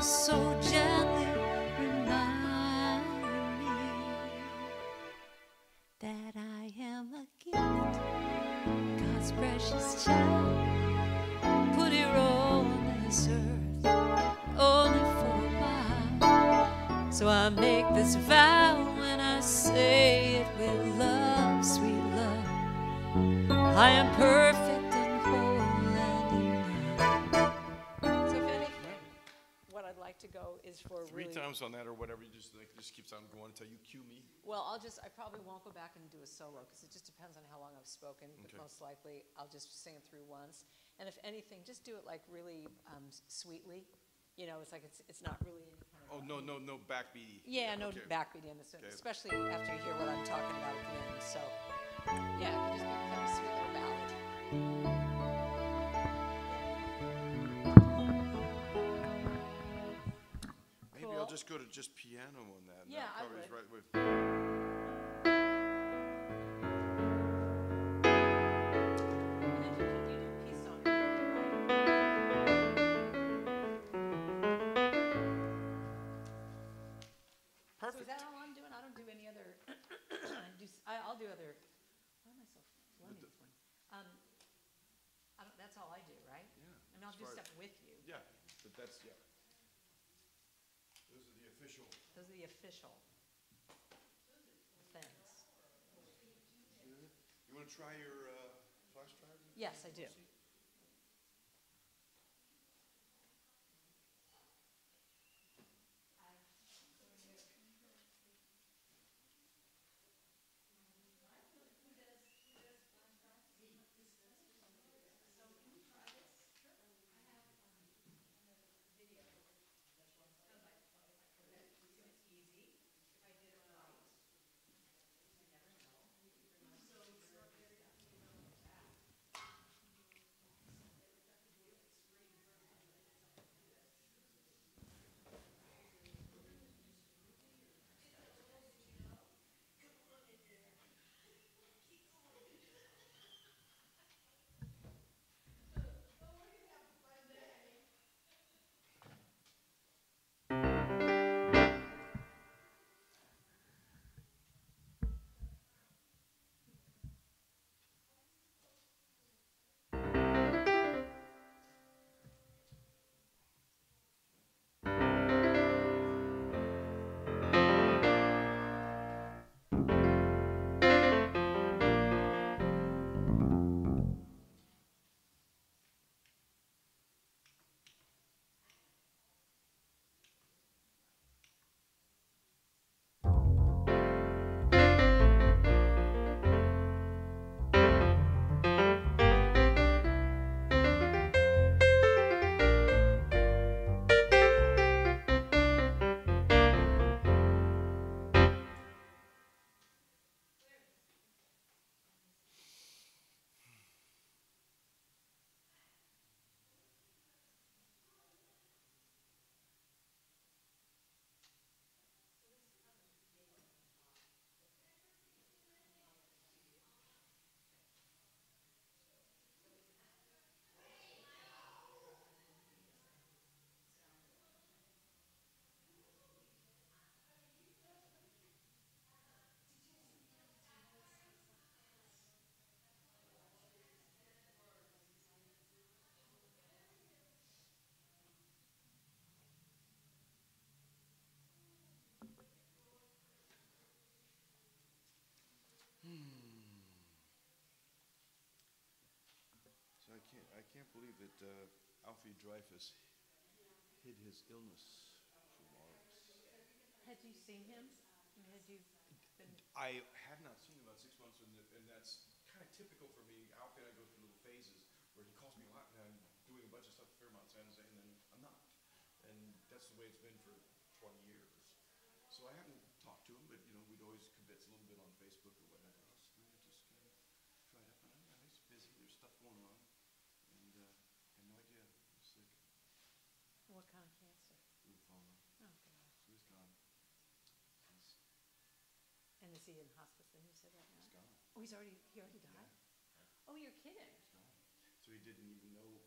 so gently remind me that I am a gift, God's precious child, put here on this earth only for a while. So I make this vow when I say it with love, sweet love. I am perfect and whole and enough. So if anything, what I'd like to go is for Three times on that or whatever, you just keeps on going until you cue me. Well, I probably won't go back and do a solo because it just depends on how long I've spoken, but most likely I'll just sing it through once. And if anything, just do it like really sweetly. You know, it's like it's not really any kind of... Oh, no backbeaty. Yeah, no backbeaty in this, especially after you hear what I'm talking about at the end. So, yeah, it can just be kind of a sweet little ballad. Maybe I'll just go to just piano on that. Yeah, I would. Right with. So is that all I'm doing? I don't do any other. I'll do other. Why am I so phlegmy this morning? That's all I do, right? Yeah. And I'll do stuff with you. Yeah, but that's Those are the official. Those are the official things. You want to try your flash drive? Yes, I do. So I can't believe that Alfie Dreyfus hid his illness from all of us. Had you seen him? Had you been... I have not seen him about 6 months, and that's kind of typical for me. Alfie and I go through little phases where he calls me a lot, and I'm doing a bunch of stuff at Fairmont, San Jose, and then I'm not. And that's the way it's been for 20 years. So I haven't talked to him, but we'd always convince a little bit on Facebook or whatever else. We would just kind of try to find out. He's busy. There's stuff going on, and had no idea he was sick. What kind of cancer? Lymphoma. Oh, God. So he's gone. And is he in hospice then, you said right now? He's gone. Oh, he already died? Yeah. Oh, you're kidding. He's gone. So he didn't even know,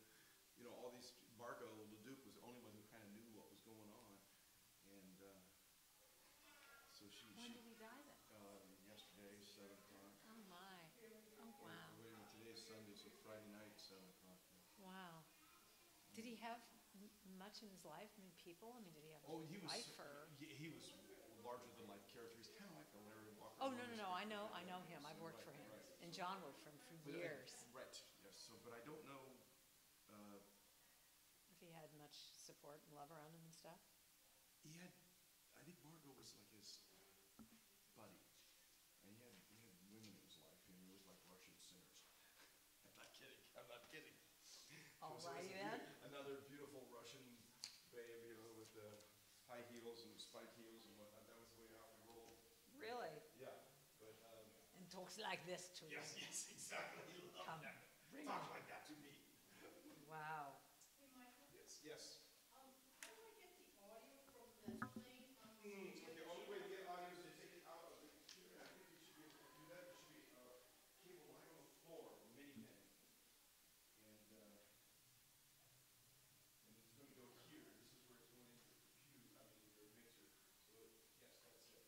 all these, Margot LeDuc was the only one who kind of knew what was going have much in his life? I mean, people? I mean, did he have Oh, a wife or? he was larger than life character. He's kind of like a Larry Walker. Oh, no, no, no, I know him. I've worked for him. Right. And John worked for him for years. Right, yes. So, but I don't know. If he had much support and love around him and stuff. He had, I think Margot was like his buddy. And he had women in his life, and he was like Russian sinners. I'm not kidding. I'm not kidding. All So right, it was then. another beautiful Russian babe, you know, with the high heels and the spike heels and whatnot. That was the way out we rolled. Really? Yeah, but And talks like this to you. yes, exactly. Love Come, that. bring Talk it. like that to me. Wow. Yes. How do I get the audio from the plane on the The only way to get audio is to take it out of the computer. I think you should be able to do that. There should be a cable lying on the floor, mini pen. And it's going to go here. This is where it's going into the computer, I mean, your mixer. So, yes, that's it.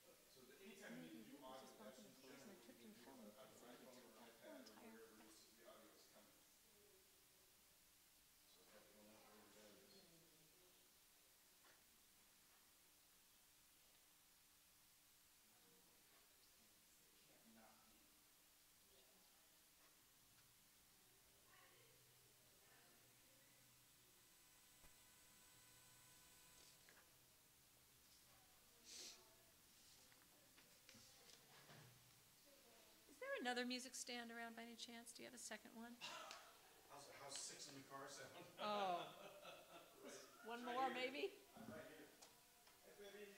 So anytime you need to do audio, that's just generally what you do on an iPhone or iPad or wherever the audio is coming. So that's where that is. Can't not be. Is there another music stand around by any chance? Do you have a second one? How's six in the car sound? Oh. One more, maybe? I'm right here. Hey, baby.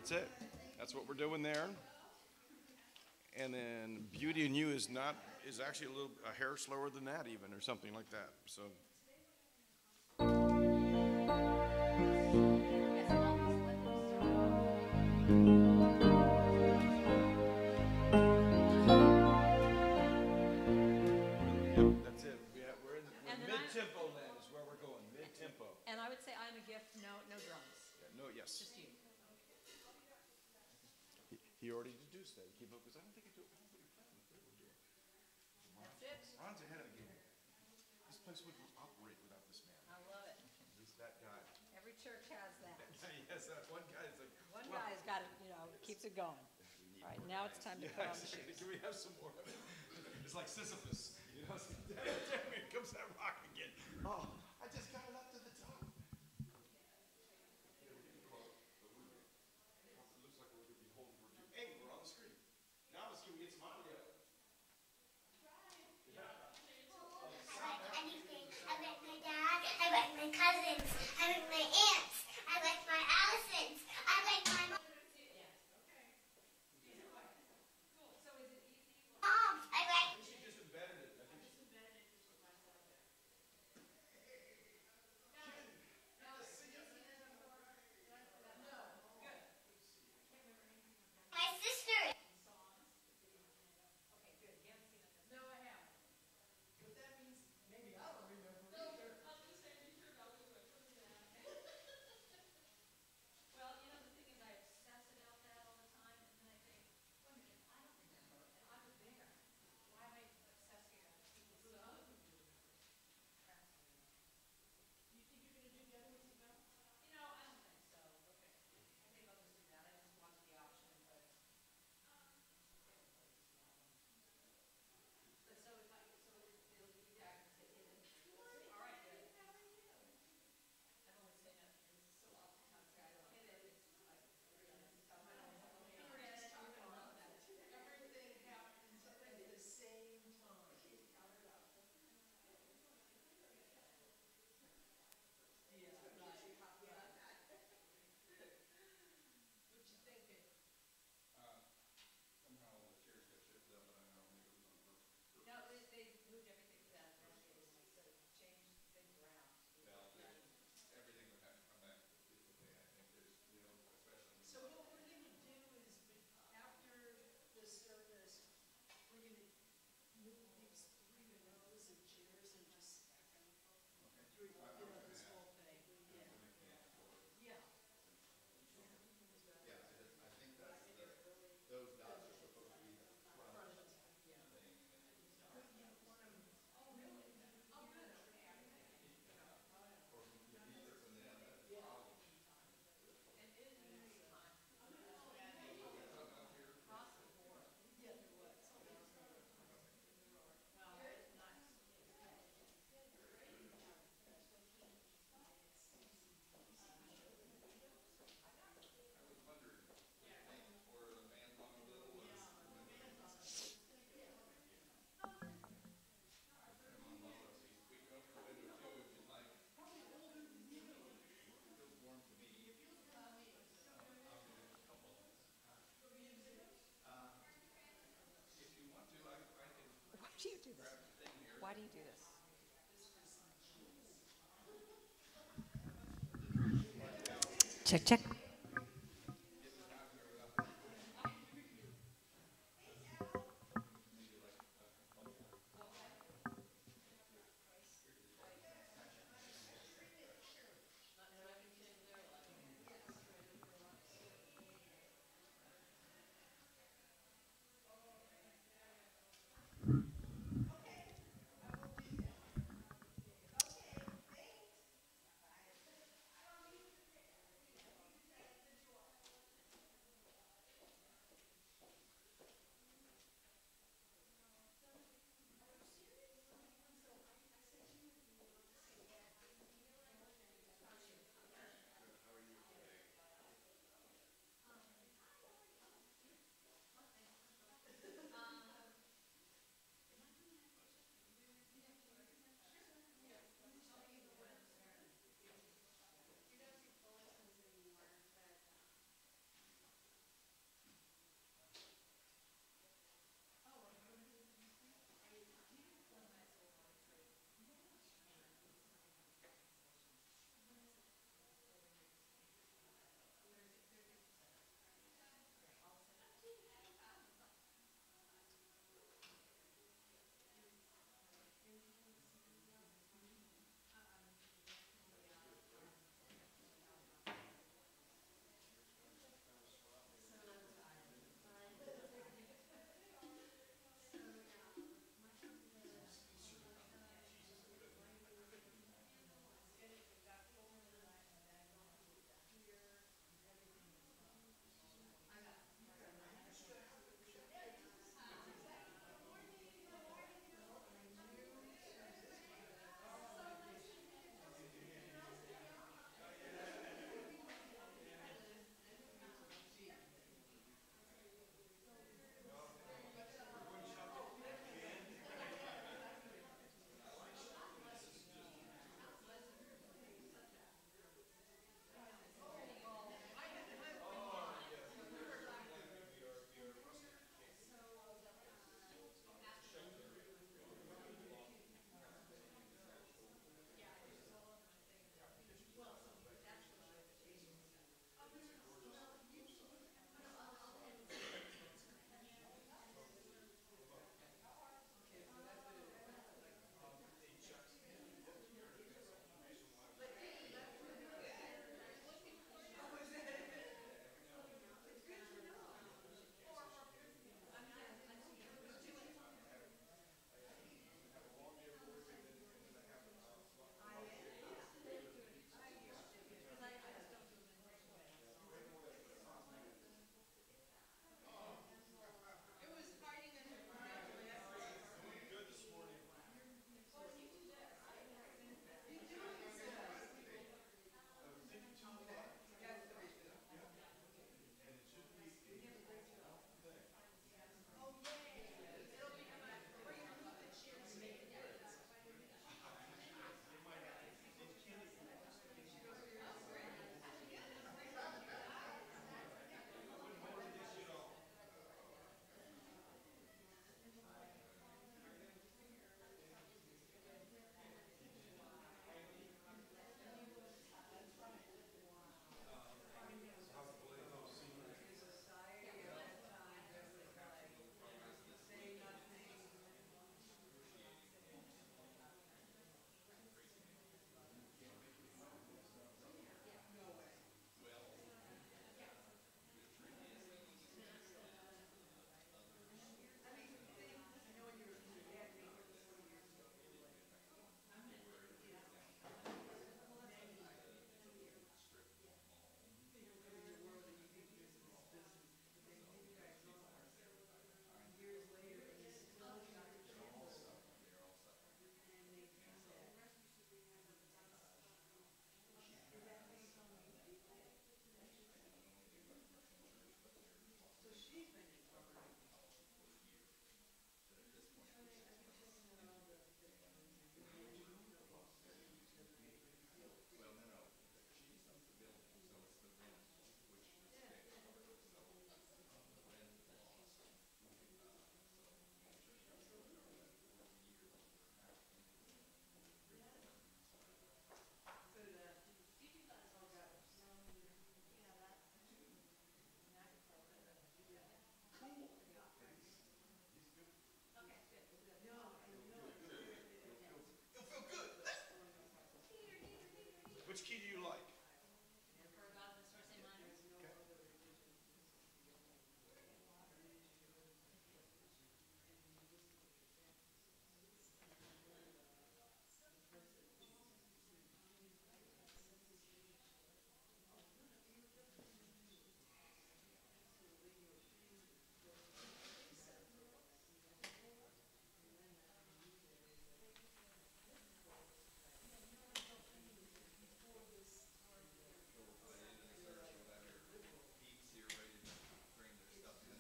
That's it. That's what we're doing there. And then Beauty and You is not is actually a hair slower than that even, or something like that. So that's it. We're in mid-tempo land is where we're going. Mid-tempo. And I would say I'm a gift, no drums. Yeah, no, yes. Just you. He already deduced that. Keep up because I don't think he do. I don't think he planned the third one do it. That's it. Ron's ahead of the game. This place wouldn't operate without this man. I love it. He's that guy. Every church has that. Yes, that one guy is like. One guy's got it, keeps it going. All right, now it's time to put on the shoes. Can we have some more of it? It's like Sisyphus. Damn, here comes that rock again. Oh, I just got it up to the top. It looks like we're going to be holding for two. Hey, we're on the screen. Now let's see if we get some audio. I like anything. I like my dad. I like my cousins. I like my aunts. I like my Allisons. I like my mom. I like. She just embedded it. I think she My sister. Well, the thing is, I obsess about that all the time, and then I think, wait a minute, I don't remember, and I was there. Why am I obsessing about it? People so other people do remember. Do you think you're gonna do better with the bell? I don't think so. Okay. I think I'll just do that. I just want the option, but. But so if it'll be back to hit it. All right, good. I've only seen it. It's so oftentimes I don't hit it. It's like, forget it. So I don't know. Forget it. You're gonna love that. Everything happens at the same time. Yeah, right, yeah. What you thinking? somehow the chairs got shifted up, and I don't think it was on purpose. No, they moved everything to that case, so changed things around. Well, everything would have to come back to the way I think there's, especially. So what we're gonna do is, after the service, we're gonna move these 3 rows of chairs and just stack them through, this whole thing, yeah. Yeah. I think that's those dots are supposed to be the front Yeah. thing, and then you But you want them, oh, really? Oh, good, okay. or from either from them. That's the problem. And it is really fun. Across the board. Yeah, there was. Well, it's nice. I was wondering, or the fans on a little, or I'm on low, so we can open the window too if you'd like. It feels warm to me. I'll do a couple. If you want to, I can Why do you do this? grab the thing here. Why do you do this? Check, check. Which key do you like?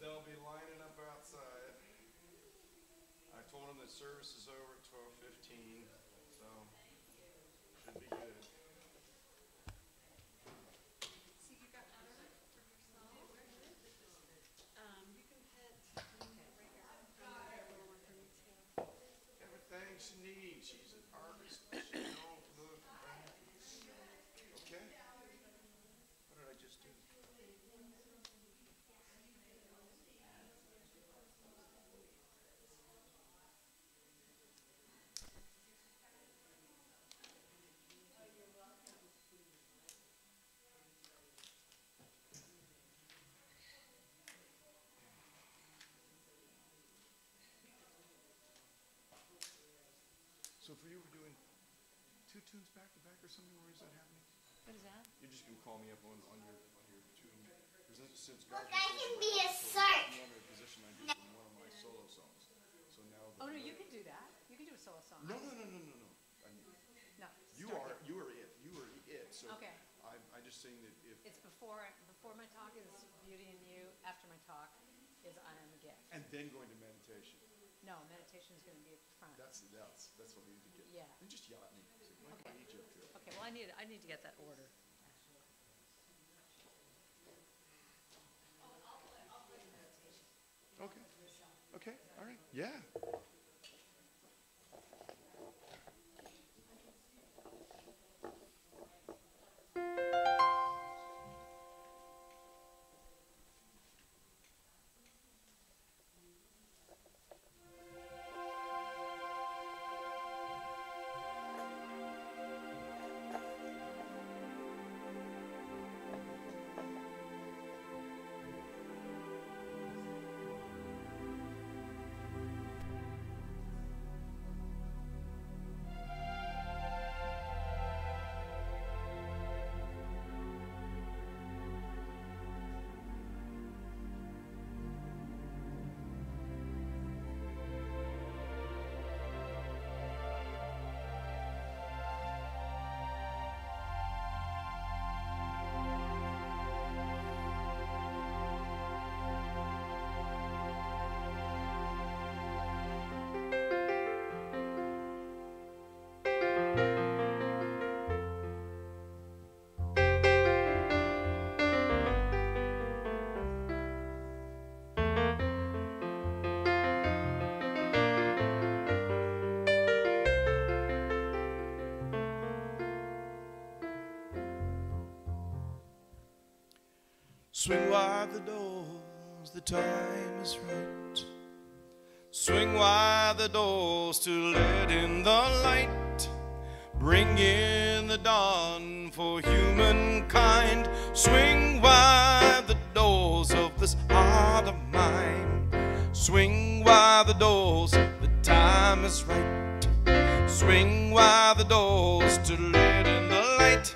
They'll be lining up outside. I told them that service is over at 12:15, so should be good. See, you got water for yourself? You can put right here. A little one for me too. Everything she needs. She's an artist. She knows the okay. What did I just do? So for you, we're doing 2 tunes back to back or something, or is that happening? What is that? You're just gonna call me up on your tune. Because since Look, God I can be a shark. I'm in a position I did in one of my solo songs. So now Oh, no, you can do that. You can do a solo song. No. No, You start are it. you are it. You are it. So Okay. I just saying that if It's before my talk is Beauty in You. After my talk is I Am a Gift. and then going to meditation. No, meditation is going to be at the front. That's what we need to get. Yeah. And just yacht me. Say, Mike, Okay. I need you up here. Okay, well, I need to get that order. Okay. Okay. All right. Yeah. Swing wide the doors, the time is right. Swing wide the doors to let in the light. Bring in the dawn for humankind. Swing wide the doors of this heart of mine. Swing wide the doors, the time is right. Swing wide the doors to let in the light.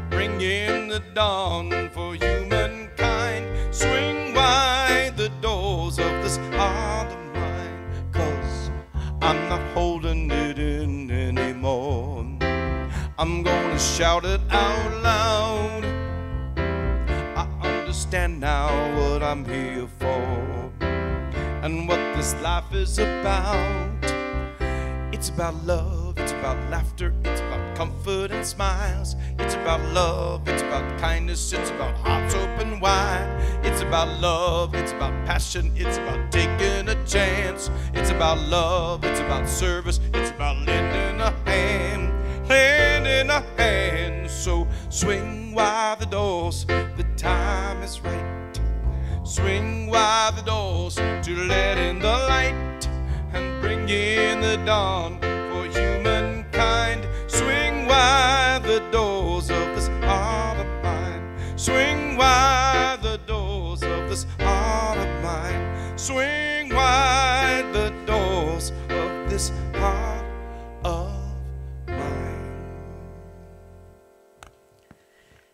Bring in the dawn for humankind. Swing wide the doors of this heart of mine. 'Cause I'm not holding it in anymore. I'm gonna shout it out loud. I understand now what I'm here for and what this life is about. It's about love, it's about laughter, it's about comfort and smiles. It's about love, it's about kindness, it's about hearts open wide. It's about love, it's about passion, it's about taking a chance. It's about love, it's about service, it's about lending a hand, lending a hand. So swing wide the doors, the time is right. Swing wide the doors to let in the light and bring in the dawn for humankind. Swing wide the doors swing wide the doors of this heart of mine.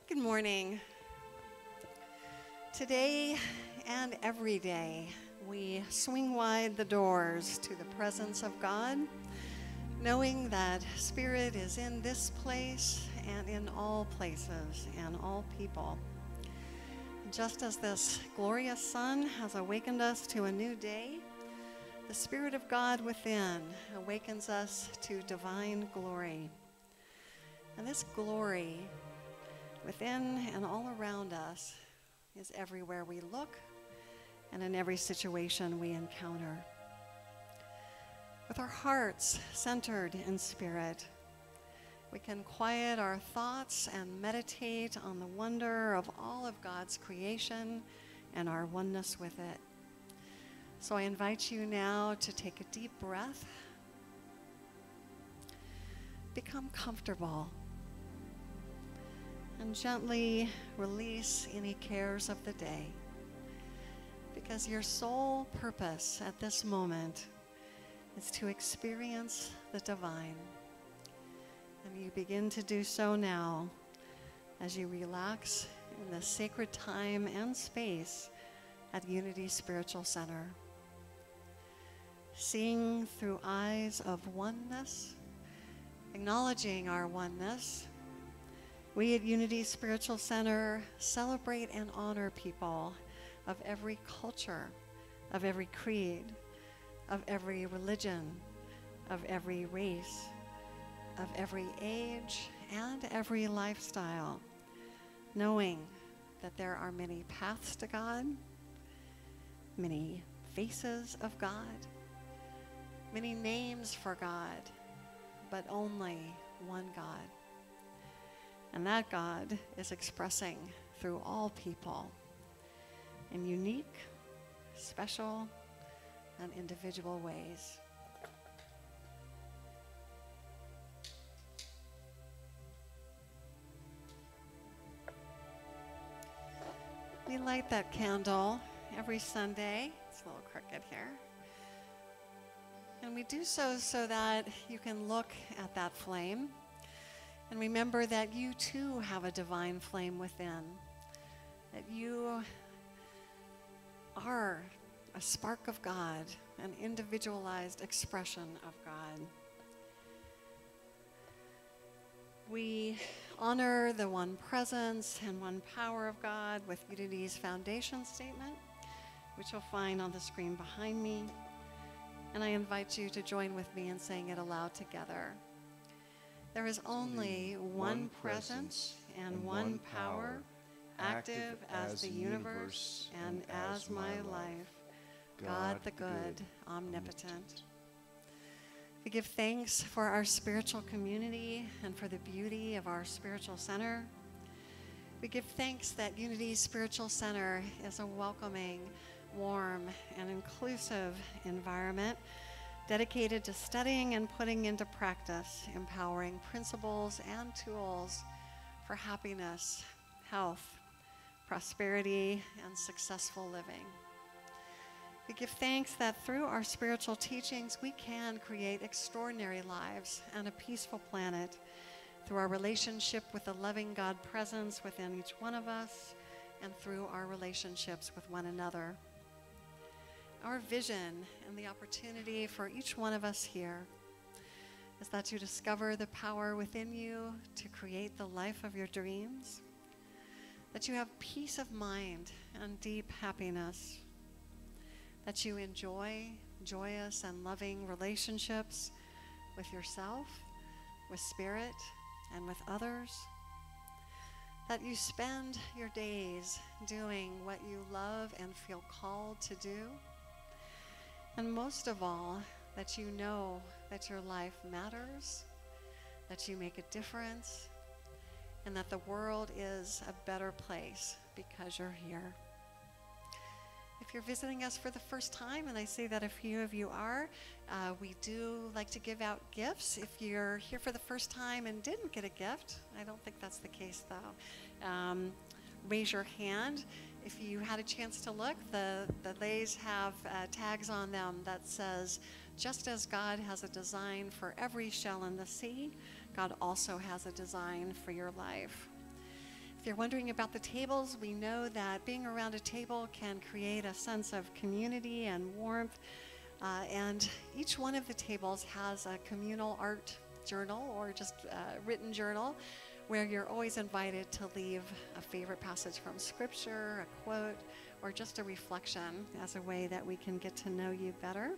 Good morning. Today and every day, we swing wide the doors to the presence of God, knowing that Spirit is in this place and in all places and all people. Just as this glorious sun has awakened us to a new day, the Spirit of God within awakens us to divine glory. And this glory within and all around us is everywhere we look and in every situation we encounter. With our hearts centered in Spirit, we can quiet our thoughts and meditate on the wonder of all of God's creation and our oneness with it. So I invite you now to take a deep breath, become comfortable, and gently release any cares of the day, because your sole purpose at this moment is to experience the divine. And you begin to do so now as you relax in the sacred time and space at Unity Spiritual Center. Seeing through eyes of oneness, acknowledging our oneness, we at Unity Spiritual Center celebrate and honor people of every culture, of every creed, of every religion, of every race, of every age and every lifestyle, knowing that there are many paths to God, many faces of God, many names for God, but only one God. And that God is expressing through all people in unique, special, and individual ways. We light that candle every Sunday. It's a little crooked here. And we do so that you can look at that flame and remember that you too have a divine flame within, that you are a spark of God, an individualized expression of God. We honor the one presence and one power of God with Unity's foundation statement, which you'll find on the screen behind me. And I invite you to join with me in saying it aloud together. There is only one presence and one power, active as the universe and as my life, God the good, omnipotent. We give thanks for our spiritual community and for the beauty of our spiritual center. We give thanks that Unity Spiritual Center is a welcoming, warm, and inclusive environment dedicated to studying and putting into practice empowering principles and tools for happiness, health, prosperity, and successful living. We give thanks that through our spiritual teachings, we can create extraordinary lives and a peaceful planet through our relationship with the loving God presence within each one of us and through our relationships with one another. Our vision and the opportunity for each one of us here is that you discover the power within you to create the life of your dreams, that you have peace of mind and deep happiness, that you enjoy joyous and loving relationships with yourself, with Spirit, and with others, that you spend your days doing what you love and feel called to do, and most of all, that you know that your life matters, that you make a difference, and that the world is a better place because you're here. If you're visiting us for the first time, and I say that a few of you are, we do like to give out gifts. If you're here for the first time and didn't get a gift, I don't think that's the case though, raise your hand. if you had a chance to look, the lays have tags on them that says, just as God has a design for every shell in the sea, God also has a design for your life. If you're wondering about the tables, we know that being around a table can create a sense of community and warmth. And each one of the tables has a communal art journal or just a written journal where you're always invited to leave a favorite passage from Scripture, a quote, or just a reflection as a way that we can get to know you better.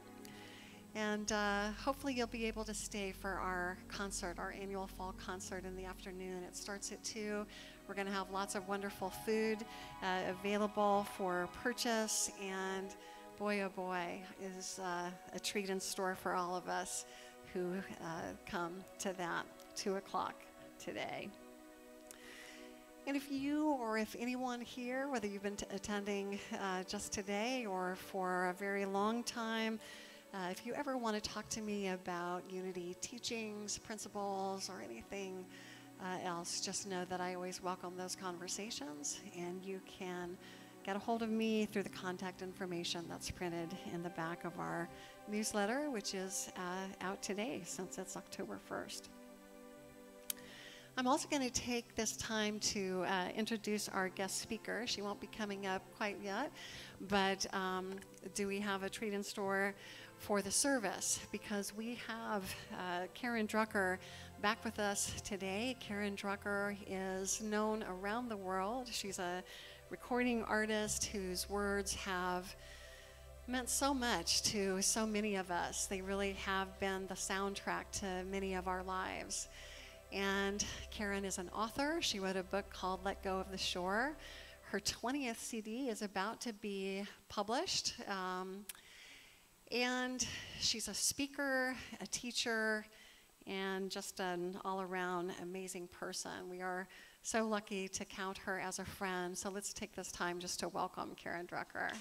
And hopefully you'll be able to stay for our concert, our annual fall concert in the afternoon. It starts at 2. We're going to have lots of wonderful food available for purchase, and boy, oh boy, is a treat in store for all of us who come to that 2 o'clock today. And if you or if anyone here, whether you've been attending just today or for a very long time, if you ever want to talk to me about Unity teachings, principles, or anything else, just know that I always welcome those conversations, and you can get a hold of me through the contact information that's printed in the back of our newsletter, which is out today since it's October 1st. I'm also going to take this time to introduce our guest speaker. She won't be coming up quite yet, but do we have a treat in store for the service? Because we have Karen Drucker back with us today. Karen Drucker is known around the world. She's a recording artist whose words have meant so much to so many of us. They really have been the soundtrack to many of our lives. And Karen is an author. She wrote a book called Let Go of the Shore. Her 20th CD is about to be published. And she's a speaker, a teacher, and just an all-around amazing person. We are so lucky to count her as a friend. So let's take this time just to welcome Karen Drucker.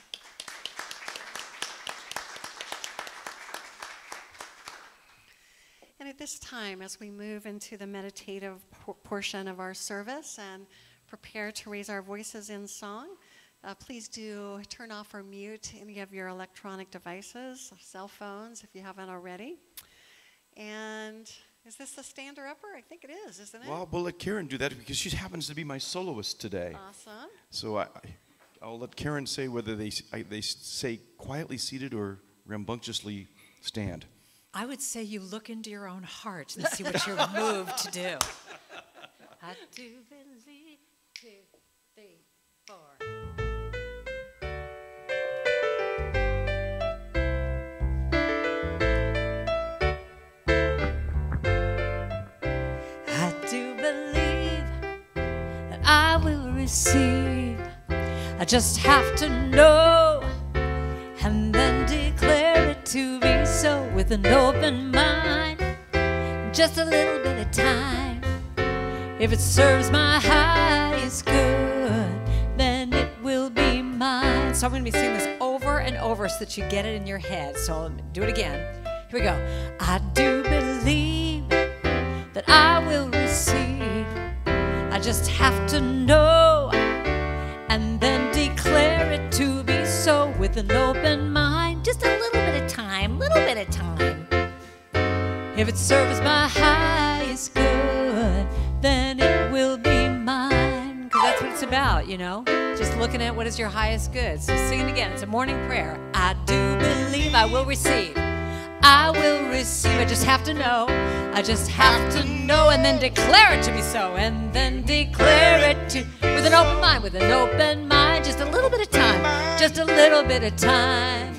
And at this time, as we move into the meditative portion of our service and prepare to raise our voices in song, please do turn off or mute any of your electronic devices, cell phones, if you haven't already. And is this a stander-upper? I think it is, isn't it? Well, we'll let Karen do that because she happens to be my soloist today. Awesome. So I'll let Karen say whether they say quietly seated or rambunctiously stand. I would say you look into your own heart and see what you're moved to do. I do believe. 2, 3, 4. I do believe that I will receive. I just have to know and then declare it to be so with an open mind. Just a little bit of time. If it serves my highest good, then it will be mine. So I'm going to be singing this over and over so that you get it in your head. So I'll do it again. Here we go. I do believe that I will receive. I just have to know and then declare it to be so with an open mind. Just a little bit of time, little bit of time. If it serves my highest good, then it will be mine. Because that's what it's about, you know? Just looking at what is your highest good. So sing it again. It's a morning prayer. I do believe I will receive. I will receive. I just have to know. I just have to know and then declare it to be so. And then declare it to, with an open mind, with an open mind. Just a little bit of time. Just a little bit of time.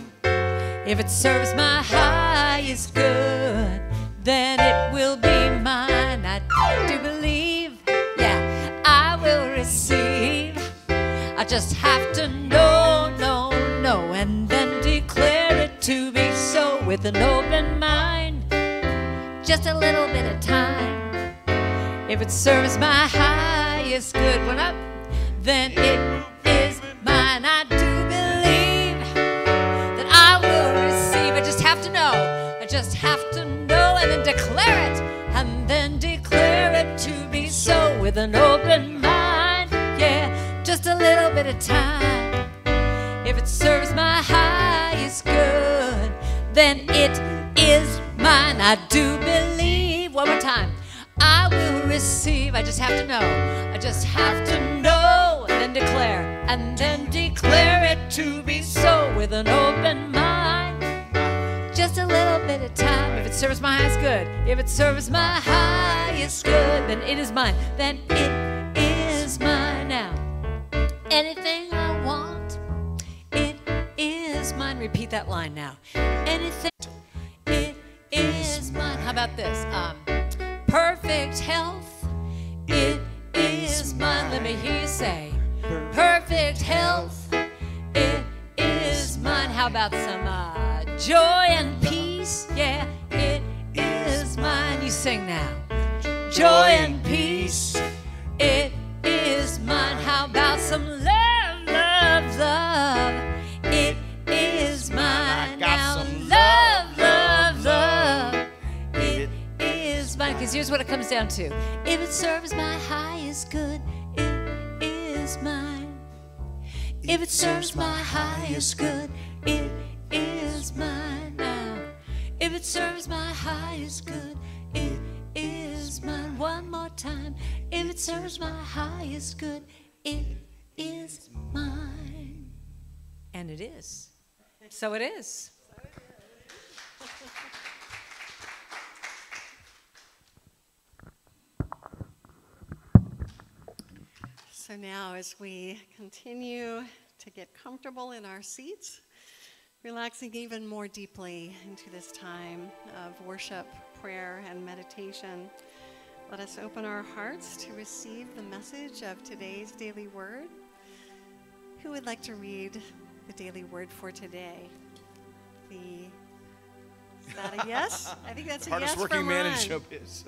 If it serves my highest good, then it will be mine. I do believe, yeah, I will receive. I just have to know, know, and then declare it to be so with an open mind. Just a little bit of time. If it serves my highest good, when up, then it is mine. I do believe that I will receive. I just have to know. I just have to know and then declare it. And then declare it to be so with an open mind. Yeah, just a little bit of time. If it serves my highest good, then it is mine. I do believe. One more time. I will receive. I just have to know. I just have to know. And then declare. And then declare it to be so with an open mind. Just a little bit of time. If it serves my highest good. If it serves my highest good, then it is mine. Then it is mine now. Anything I want, it is mine. Repeat that line now. Anything, it is mine. How about this? Perfect health, it is mine. Let me hear you say, perfect health, it is mine. How about some joy and peace? Yeah, it is mine. You sing now. Joy and peace, it is mine. How about some love, love, love? It is mine. Now love, love, love. It is mine. Because here's what it comes down to. If it serves my highest good, it is mine. If it serves my highest good, it is mine now. If it serves my highest good, it is mine. One more time. If it serves my highest good, it is mine. And it is. So it is. So now as we continue to get comfortable in our seats, relaxing even more deeply into this time of worship, prayer, and meditation, let us open our hearts to receive the message of today's daily word. Who would like to read the daily word for today? Is that a yes? I think that's a yes Hardest from working man in Ron. showbiz.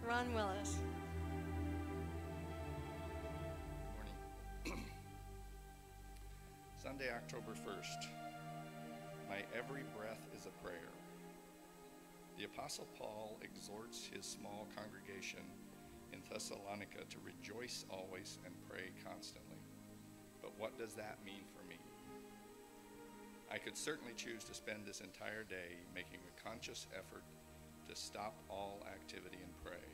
Ron Willis. Morning. Sunday, October 1st. My every breath is a prayer. The Apostle Paul exhorts his small congregation in Thessalonica to rejoice always and pray constantly. But what does that mean for me? I could certainly choose to spend this entire day making a conscious effort to stop all activity and pray.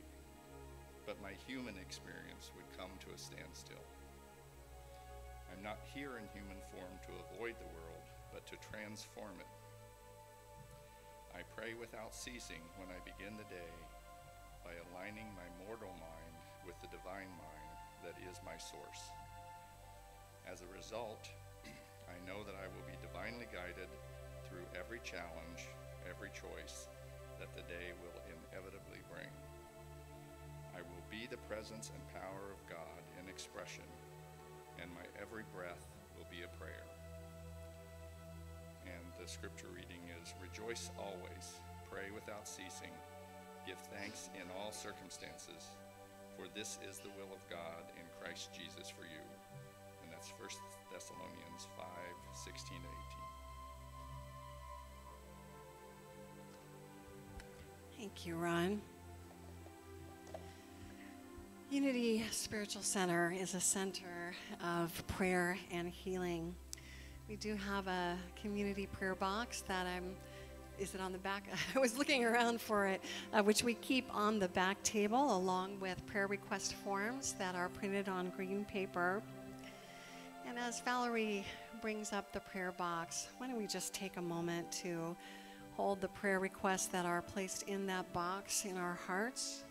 But my human experience would come to a standstill. I'm not here in human form to avoid the world, but to transform it. I pray without ceasing when I begin the day by aligning my mortal mind with the divine mind that is my source. As a result, I know that I will be divinely guided through every challenge, every choice that the day will inevitably bring. I will be the presence and power of God in expression, and my every breath will be a prayer. And the scripture reading is, rejoice always, pray without ceasing, give thanks in all circumstances, for this is the will of God in Christ Jesus for you. And that's 1 Thessalonians 5:16-18. Thank you, Ron. Unity Spiritual Center is a center of prayer and healing. We do have a community prayer box that is it on the back? I was looking around for it, which we keep on the back table along with prayer request forms that are printed on green paper. And as Valerie brings up the prayer box, why don't we just take a moment to hold the prayer requests that are placed in that box in our hearts.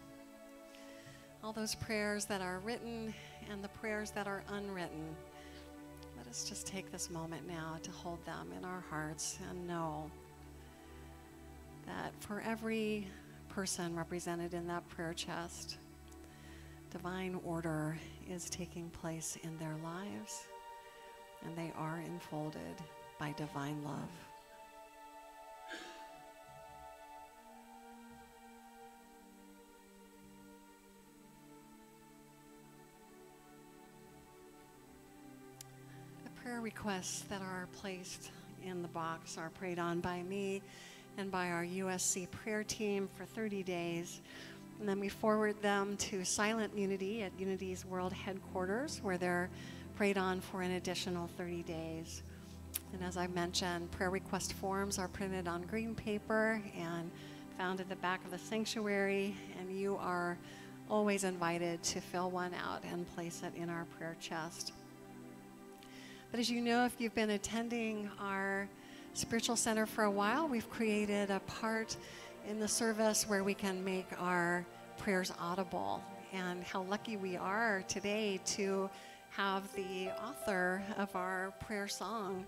All those prayers that are written and the prayers that are unwritten. Let us just take this moment now to hold them in our hearts and know that for every person represented in that prayer chest, divine order is taking place in their lives, and they are enfolded by divine love. Prayer requests that are placed in the box are prayed on by me and by our USC prayer team for 30 days. And then we forward them to Silent Unity at Unity's World Headquarters, where they're prayed on for an additional 30 days. And as I mentioned, prayer request forms are printed on green paper and found at the back of the sanctuary, and you are always invited to fill one out and place it in our prayer chest. But as you know, if you've been attending our spiritual center for a while, we've created a part in the service where we can make our prayers audible. And how lucky we are today to have the author of our prayer song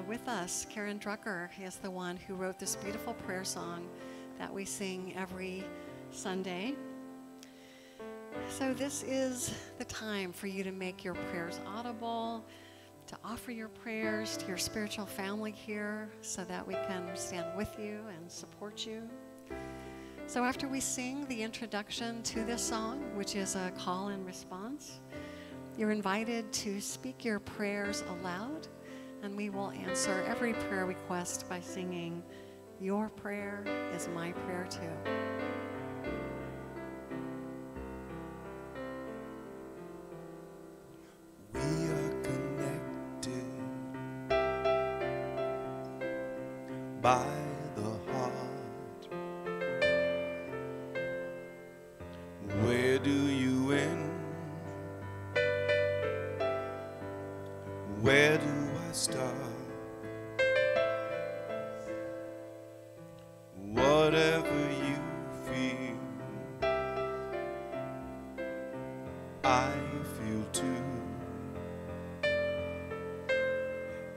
with us. Karen Drucker is the one who wrote this beautiful prayer song that we sing every Sunday. So this is the time for you to make your prayers audible, to offer your prayers to your spiritual family here so that we can stand with you and support you. So after we sing the introduction to this song, which is a call and response, you're invited to speak your prayers aloud, and we will answer every prayer request by singing, "Your prayer is my prayer too." We are connected by the heart. Where do you end? Where do I start? Whatever you feel, I feel too.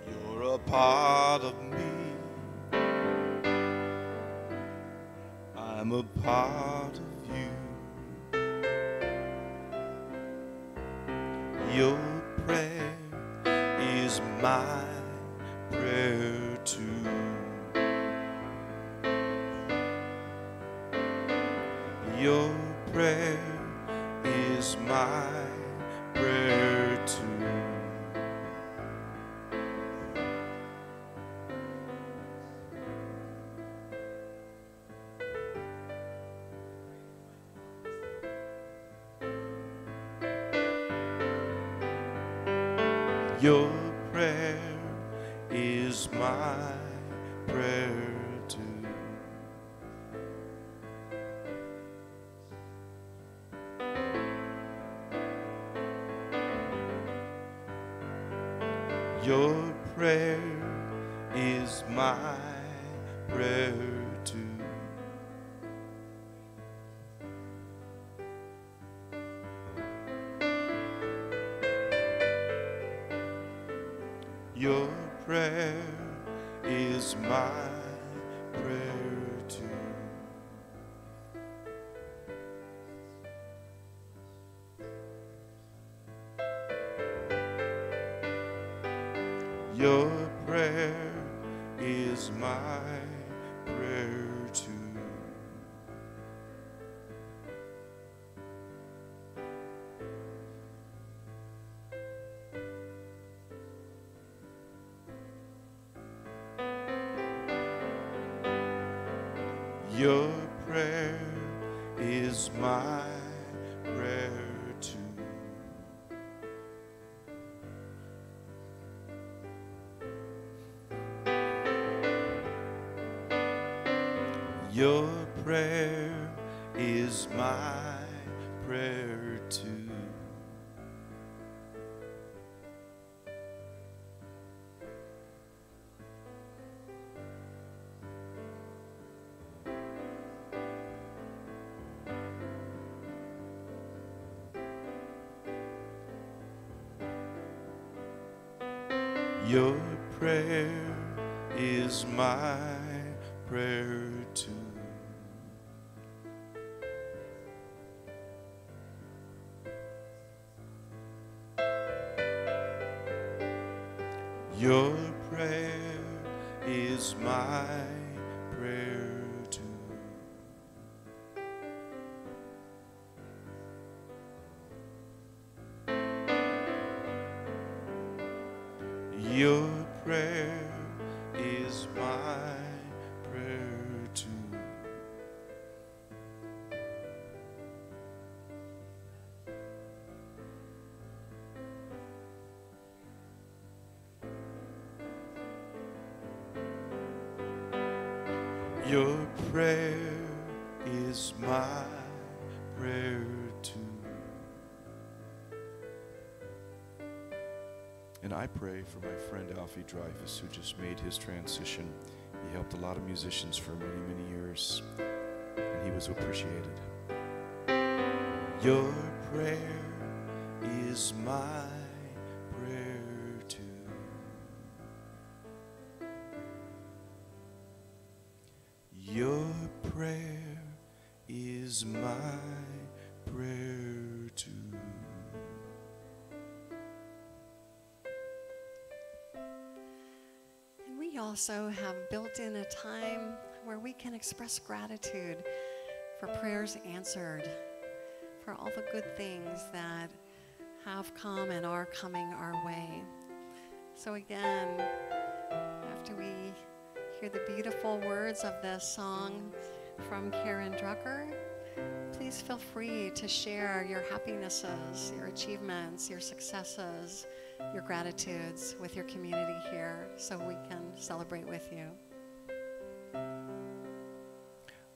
You're a part of me, I'm a part of you. Your prayer is my prayer too. Your prayer is my prayer too. Your prayer is my prayer too. Your prayer is my prayer too. Your prayer is my prayer too. Your prayer is my prayer too. Your prayer is my prayer too. Your prayer is my prayer too. Your prayer is my prayer too. Your prayer is my prayer too. Your prayer is my prayer too. Your prayer is my prayer too. And I pray for my friend Alfie Dreyfus, who just made his transition. He helped a lot of musicians for many, many years, and he was appreciated. Your prayer is my prayer too. Your prayer is my prayer too. And we also have built in a time where we can express gratitude for prayers answered, for all the good things that have come and are coming our way. So again, after we hear the beautiful words of this song from Karen Drucker, please feel free to share your happinesses, your achievements, your successes, your gratitudes with your community here so we can celebrate with you.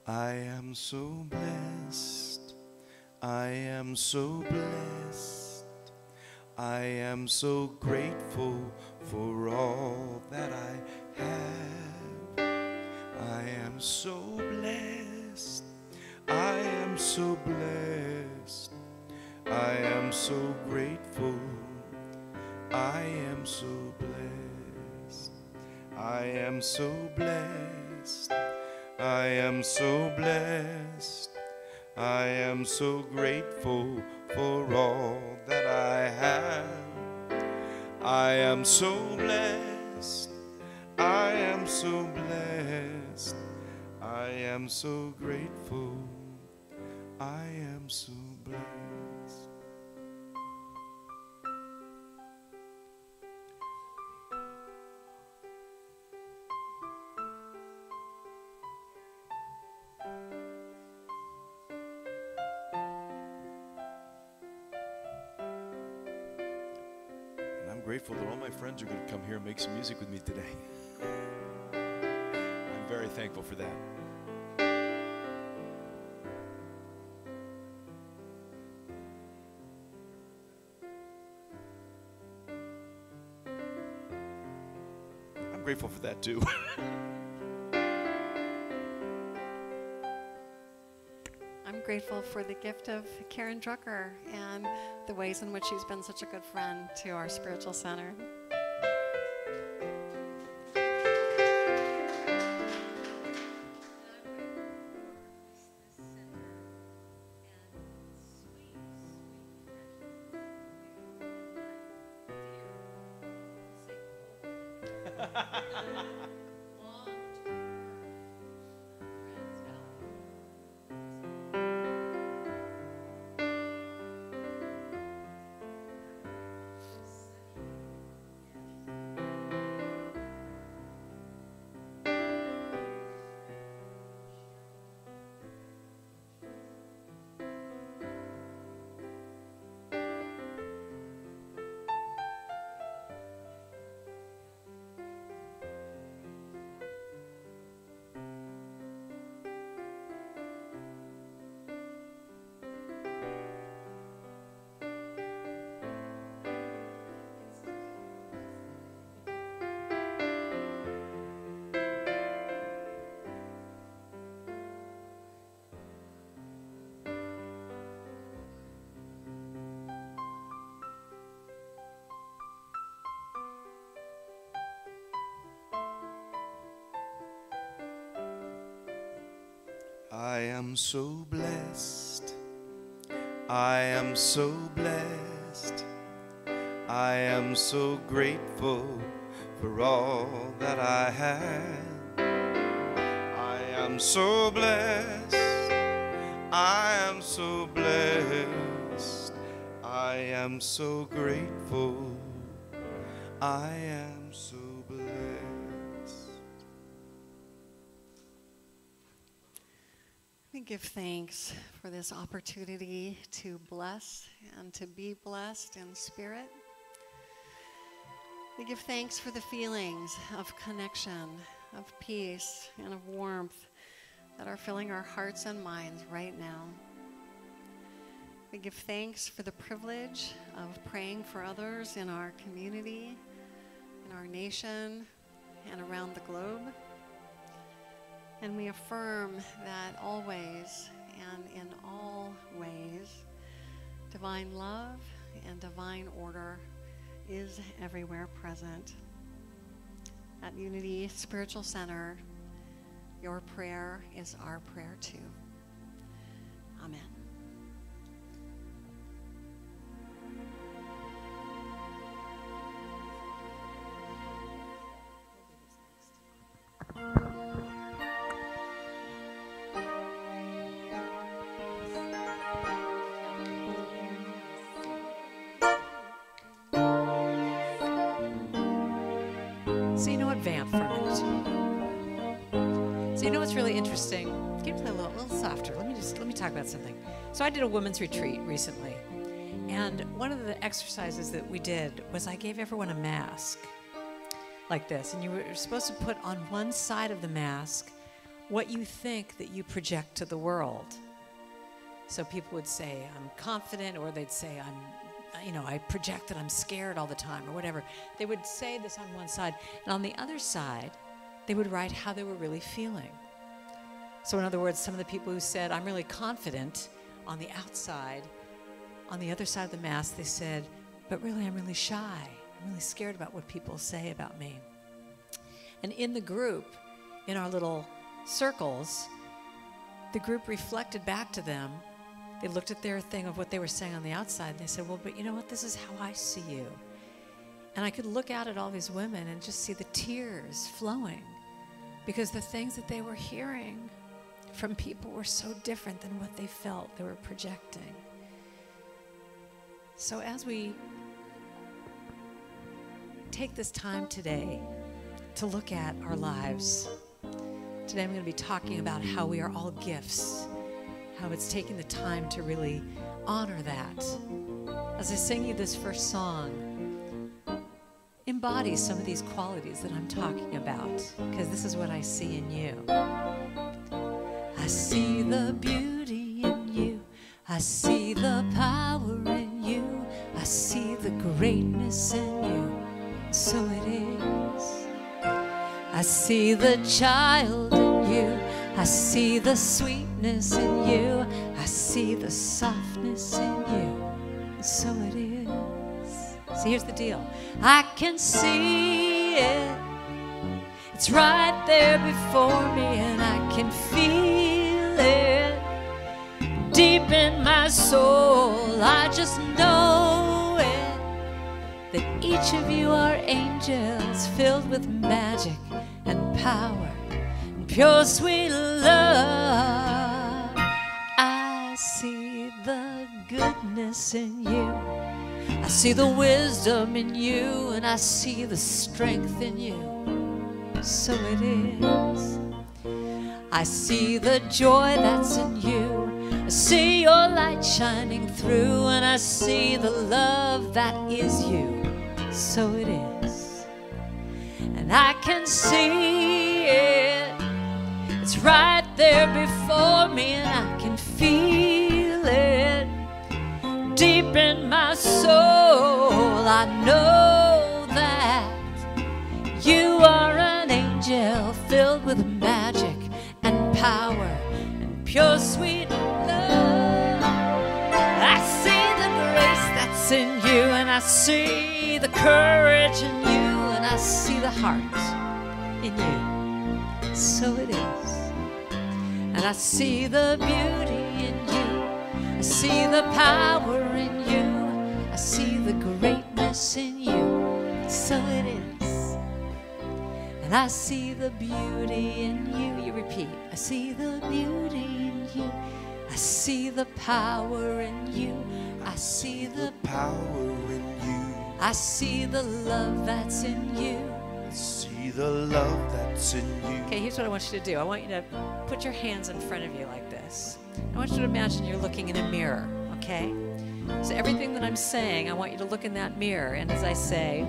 I am so blessed. I am so blessed. I am so grateful for all that I have. I am so blessed. I am so blessed. I am so grateful. I am so blessed. I am so blessed. I am so blessed. I am so grateful for all that I have. I am so blessed. I am so blessed. I am so grateful. I am so blessed. And I'm grateful that all my friends are going to come here and make some music with me today. I'm very thankful for that. I'm grateful for that too. I'm grateful for the gift of Karen Drucker and the ways in which she's been such a good friend to our spiritual center. I am so blessed. I am so blessed. I am so grateful for all that I have. I am so blessed. I am so blessed. I am so grateful. I am so blessed. We give thanks for this opportunity to bless and to be blessed in spirit. We give thanks for the feelings of connection, of peace, and of warmth that are filling our hearts and minds right now. We give thanks for the privilege of praying for others in our community, in our nation, and around the globe. And we affirm that always and in all ways, divine love and divine order is everywhere present. At Unity Spiritual Center, your prayer is our prayer too. Amen. So you know what, vamp for a minute. So you know what's really interesting? Can you play a little softer? Let me talk about something. So I did a women's retreat recently, and one of the exercises that we did was I gave everyone a mask like this, and you were supposed to put on one side of the mask what you think that you project to the world. So people would say, I'm confident, or they'd say, I project that I'm scared all the time, or whatever. They would say this on one side, and on the other side, they would write how they were really feeling. So in other words, some of the people who said, I'm really confident, on the outside, on the other side of the mask, they said, but really I'm really shy. I'm really scared about what people say about me. And in the group, in our little circles, the group reflected back to them. They looked at their thing of what they were saying on the outside, and they said, well, but you know what? This is how I see you. And I could look out at all these women and just see the tears flowing, because the things that they were hearing from people were so different than what they felt they were projecting. So as we take this time today to look at our lives, today I'm going to be talking about how we are all gifts, how it's taking the time to really honor that. As I sing you this first song, embody some of these qualities that I'm talking about, because this is what I see in you. I see the beauty in you. I see the power in you. I see the greatness in you. So it is. I see the child in you. I see the sweetness in you. I see the softness in you. So it is. See, here's the deal. I can see it. It's right there before me, and I can feel it deep in my soul. I just know it, that each of you are angels filled with magic and power and pure sweet love. I see the goodness in you. I see the wisdom in you, and I see the strength in you. So it is. I see the joy that's in you. I see your light shining through, and I see the love that is you. So it is. And I can see it. It's right there before me, and I can feel it deep in my soul. I know that you are an angel filled with magic and power and pure sweet love. I see the grace that's in you, and I see the courage in you, and I see the heart in you. So it is. And I see the beauty in you. I see the power in you. I see the greatness in you. So it is. And I see the beauty in you. You repeat. I see the beauty in you. I see the power in you. I see the power in you. I see the love that's in you. I see the love that's in you. Okay, here's what I want you to do. I want you to put your hands in front of you like this. I want you to imagine you're looking in a mirror, okay? So everything that I'm saying, I want you to look in that mirror. And as I say,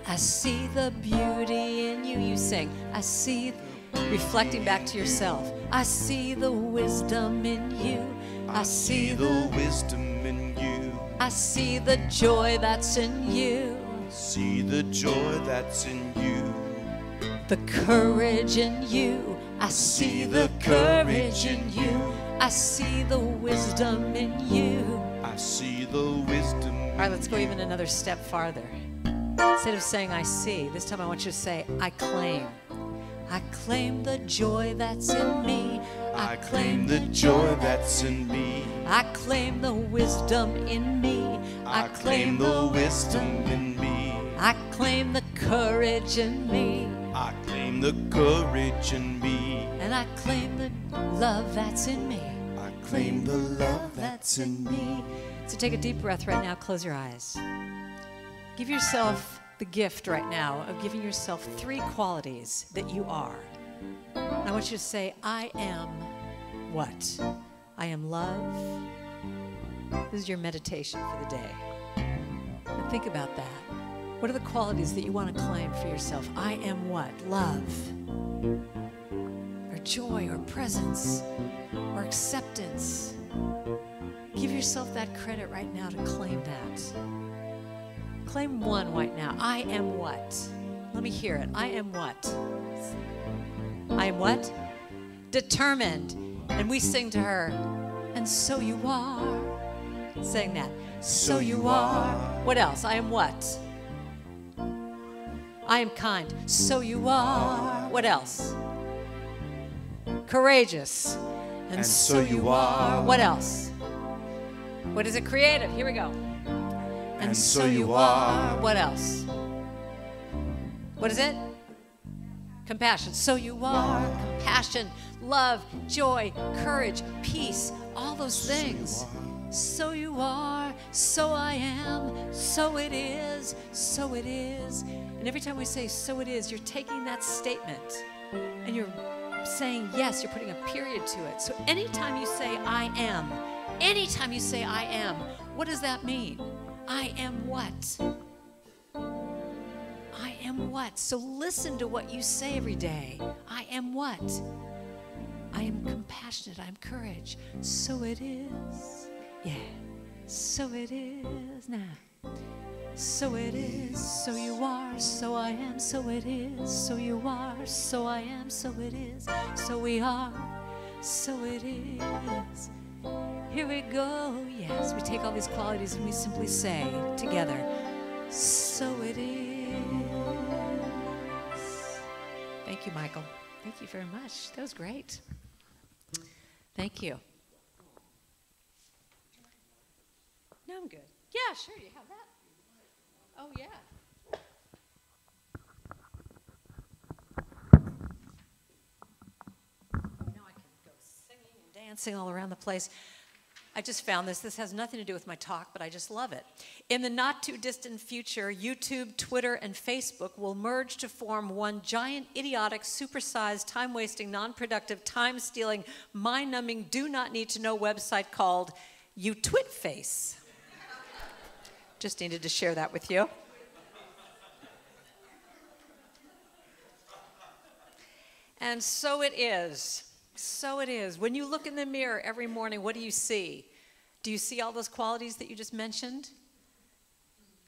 I see the beauty in you. You sing, I see reflecting back to yourself. I see the wisdom in you. I see the wisdom in you. I see the joy that's in you. See the joy that's in you. The courage in you. I see the courage in you. I see the wisdom in you. I see the wisdom. All right, let's go even another step farther. Instead of saying I see, this time I want you to say I claim. I claim the joy that's in me. I claim the joy that's in me. I claim the wisdom in me. I claim the wisdom in me. I claim the courage in me. I claim the courage in me. And I claim the love that's in me. I claim the love that's in me. So take a deep breath right now. Close your eyes. Give yourself the gift right now of giving yourself 3 qualities that you are. And I want you to say, I am what? I am love. This is your meditation for the day. And think about that. What are the qualities that you want to claim for yourself? I am what? Love, or joy, or presence, or acceptance. Give yourself that credit right now to claim that. Claim one right now. I am what? Let me hear it. I am what? I am what? Determined. And we sing to her, and so you are. Sing that. So you are. What else? I am what? I am kind. So you are. What else? Courageous. And so you are. What else? What is it? Creative. Here we go. And so you are. What else? What is it? Compassion. So you are. Compassion, love, joy, courage, peace, all those things. So you are. So I am. So it is. So it is. And every time we say so it is, you're taking that statement and you're saying yes, you're putting a period to it. So anytime you say I am, what does that mean? I am what? I am what? So listen to what you say every day. I am what? I am compassionate. I am courage. So it is. Yeah. So it is now. So it is, so you are, so I am, so it is, so you are, so I am, so it is, so we are, so it is. Here we go, yes, we take all these qualities and we simply say together, so it is. Thank you, Michael. Thank you very much. That was great. Thank you. No, I'm good. Yeah, sure, you have that. Oh, yeah. Now I can go singing and dancing all around the place. I just found this. This has nothing to do with my talk, but I just love it. In the not-too-distant future, YouTube, Twitter, and Facebook will merge to form one giant, idiotic, supersized, time-wasting, non-productive, time-stealing, mind-numbing, do-not-need-to-know website called YouTwitFace. Just needed to share that with you. And so it is. So it is. When you look in the mirror every morning, what do you see? Do you see all those qualities that you just mentioned?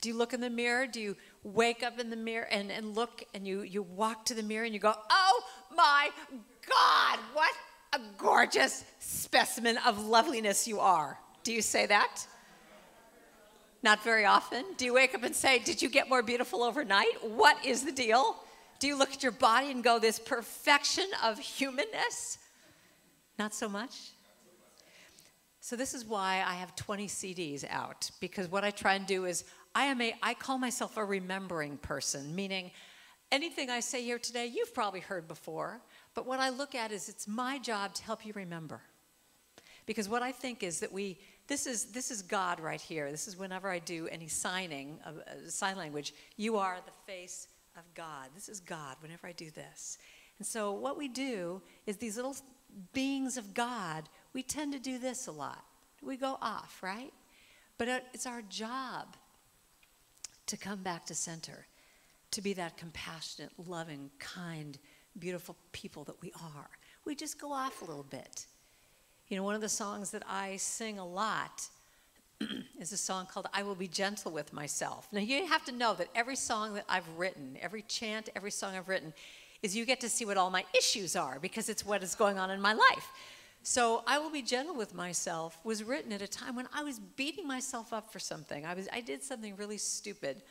Do you look in the mirror? Do you wake up in the mirror and look and you walk to the mirror and you go, oh my God, what a gorgeous specimen of loveliness you are. Do you say that? Not very often. Do you wake up and say, did you get more beautiful overnight? What is the deal? Do you look at your body and go, this perfection of humanness? Not so much. So this is why I have 20 CDs out, because what I try and do is, I call myself a remembering person, meaning anything I say here today, you've probably heard before, but what I look at is it's my job to help you remember. Because what I think is that this is God right here. This is whenever I do any signing of sign language, you are the face of God. This is God whenever I do this. And so what we do is these little beings of God, we tend to do this a lot. We go off, right? But it's our job to come back to center, to be that compassionate, loving, kind, beautiful people that we are. We just go off a little bit. You know, one of the songs that I sing a lot is a song called I Will Be Gentle with Myself. Now, you have to know that every song that I've written, every chant, every song I've written, is you get to see what all my issues are because it's what is going on in my life. So I Will Be Gentle with Myself was written at a time when I was beating myself up for something. I did something really stupid.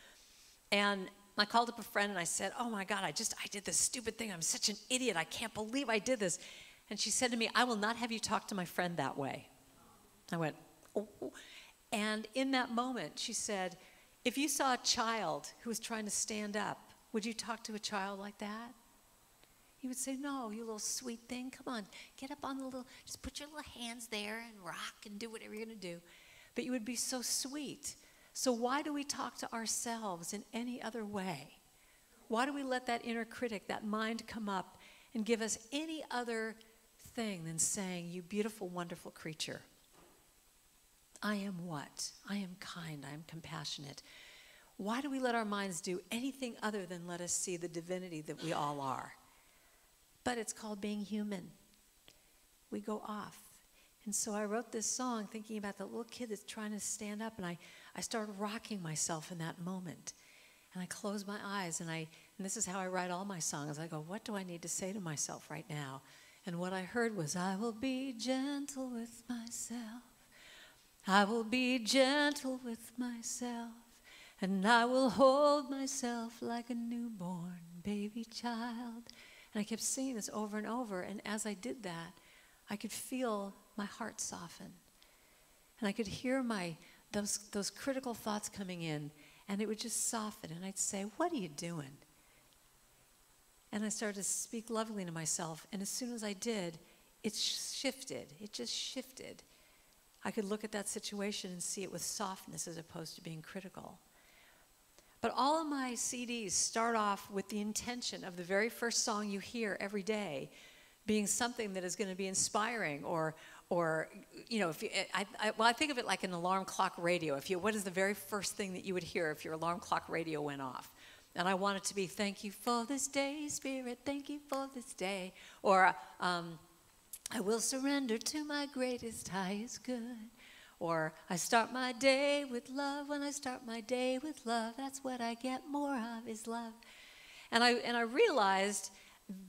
And I called up a friend and I said, oh my God, I did this stupid thing. I'm such an idiot. I can't believe I did this. And she said to me, I will not have you talk to my friend that way. I went, oh. And in that moment, she said, if you saw a child who was trying to stand up, would you talk to a child like that? You would say, no, you little sweet thing. Come on, get up on the little, just put your little hands there and rock and do whatever you're going to do. But you would be so sweet. So why do we talk to ourselves in any other way? Why do we let that inner critic, that mind come up and give us any other thing than saying, you beautiful, wonderful creature? I am what? I am kind. I am compassionate. Why do we let our minds do anything other than let us see the divinity that we all are? But it's called being human. We go off. And so I wrote this song thinking about the little kid that's trying to stand up, and I started rocking myself in that moment. And I closed my eyes, and this is how I write all my songs. I go, what do I need to say to myself right now? And what I heard was, I will be gentle with myself. I will be gentle with myself. And I will hold myself like a newborn baby child. And I kept singing this over and over. And as I did that, I could feel my heart soften. And I could hear those critical thoughts coming in. And it would just soften. And I'd say, what are you doing? And I started to speak lovingly to myself. And as soon as I did, it shifted. It just shifted. I could look at that situation and see it with softness as opposed to being critical. But all of my CDs start off with the intention of the very first song you hear every day being something that is going to be inspiring, or you know, I think of it like an alarm clock radio. What is the very first thing that you would hear if your alarm clock radio went off? And I want it to be, thank you for this day, Spirit, thank you for this day. Or I will surrender to my greatest, highest good. Or I start my day with love. When I start my day with love, that's what I get more of, is love. And I realized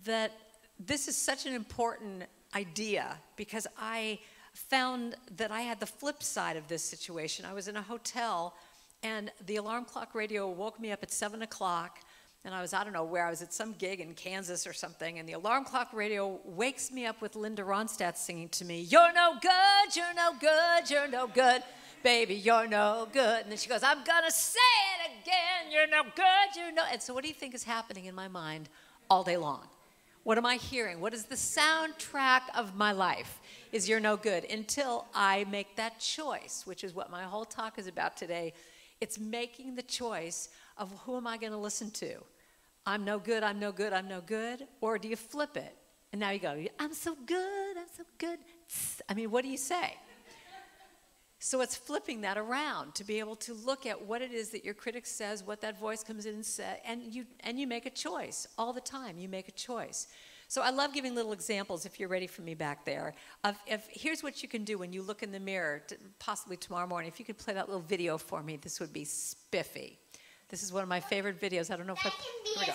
that this is such an important idea, because I found that I had the flip side of this situation. I was in a hotel, and the alarm clock radio woke me up at 7 o'clock, and I don't know where, I was at some gig in Kansas or something, and the alarm clock radio wakes me up with Linda Ronstadt singing to me, you're no good, you're no good, you're no good, baby, you're no good. And then she goes, I'm gonna say it again, you're no good, you're no. And so what do you think is happening in my mind all day long? What am I hearing? What is the soundtrack of my life? Is you're no good, until I make that choice, which is what my whole talk is about today. It's making the choice of who am I going to listen to? I'm no good, I'm no good, I'm no good. Or do you flip it? And now you go, I'm so good, I'm so good. I mean, what do you say? So it's flipping that around to be able to look at what it is that your critic says, what that voice comes in and says, and you make a choice all the time. You make a choice. So I love giving little examples, if you're ready for me back there, of here's what you can do when you look in the mirror, possibly tomorrow morning. If you could play that little video for me, this would be spiffy. This is one of my favorite videos. I don't know if Here we go.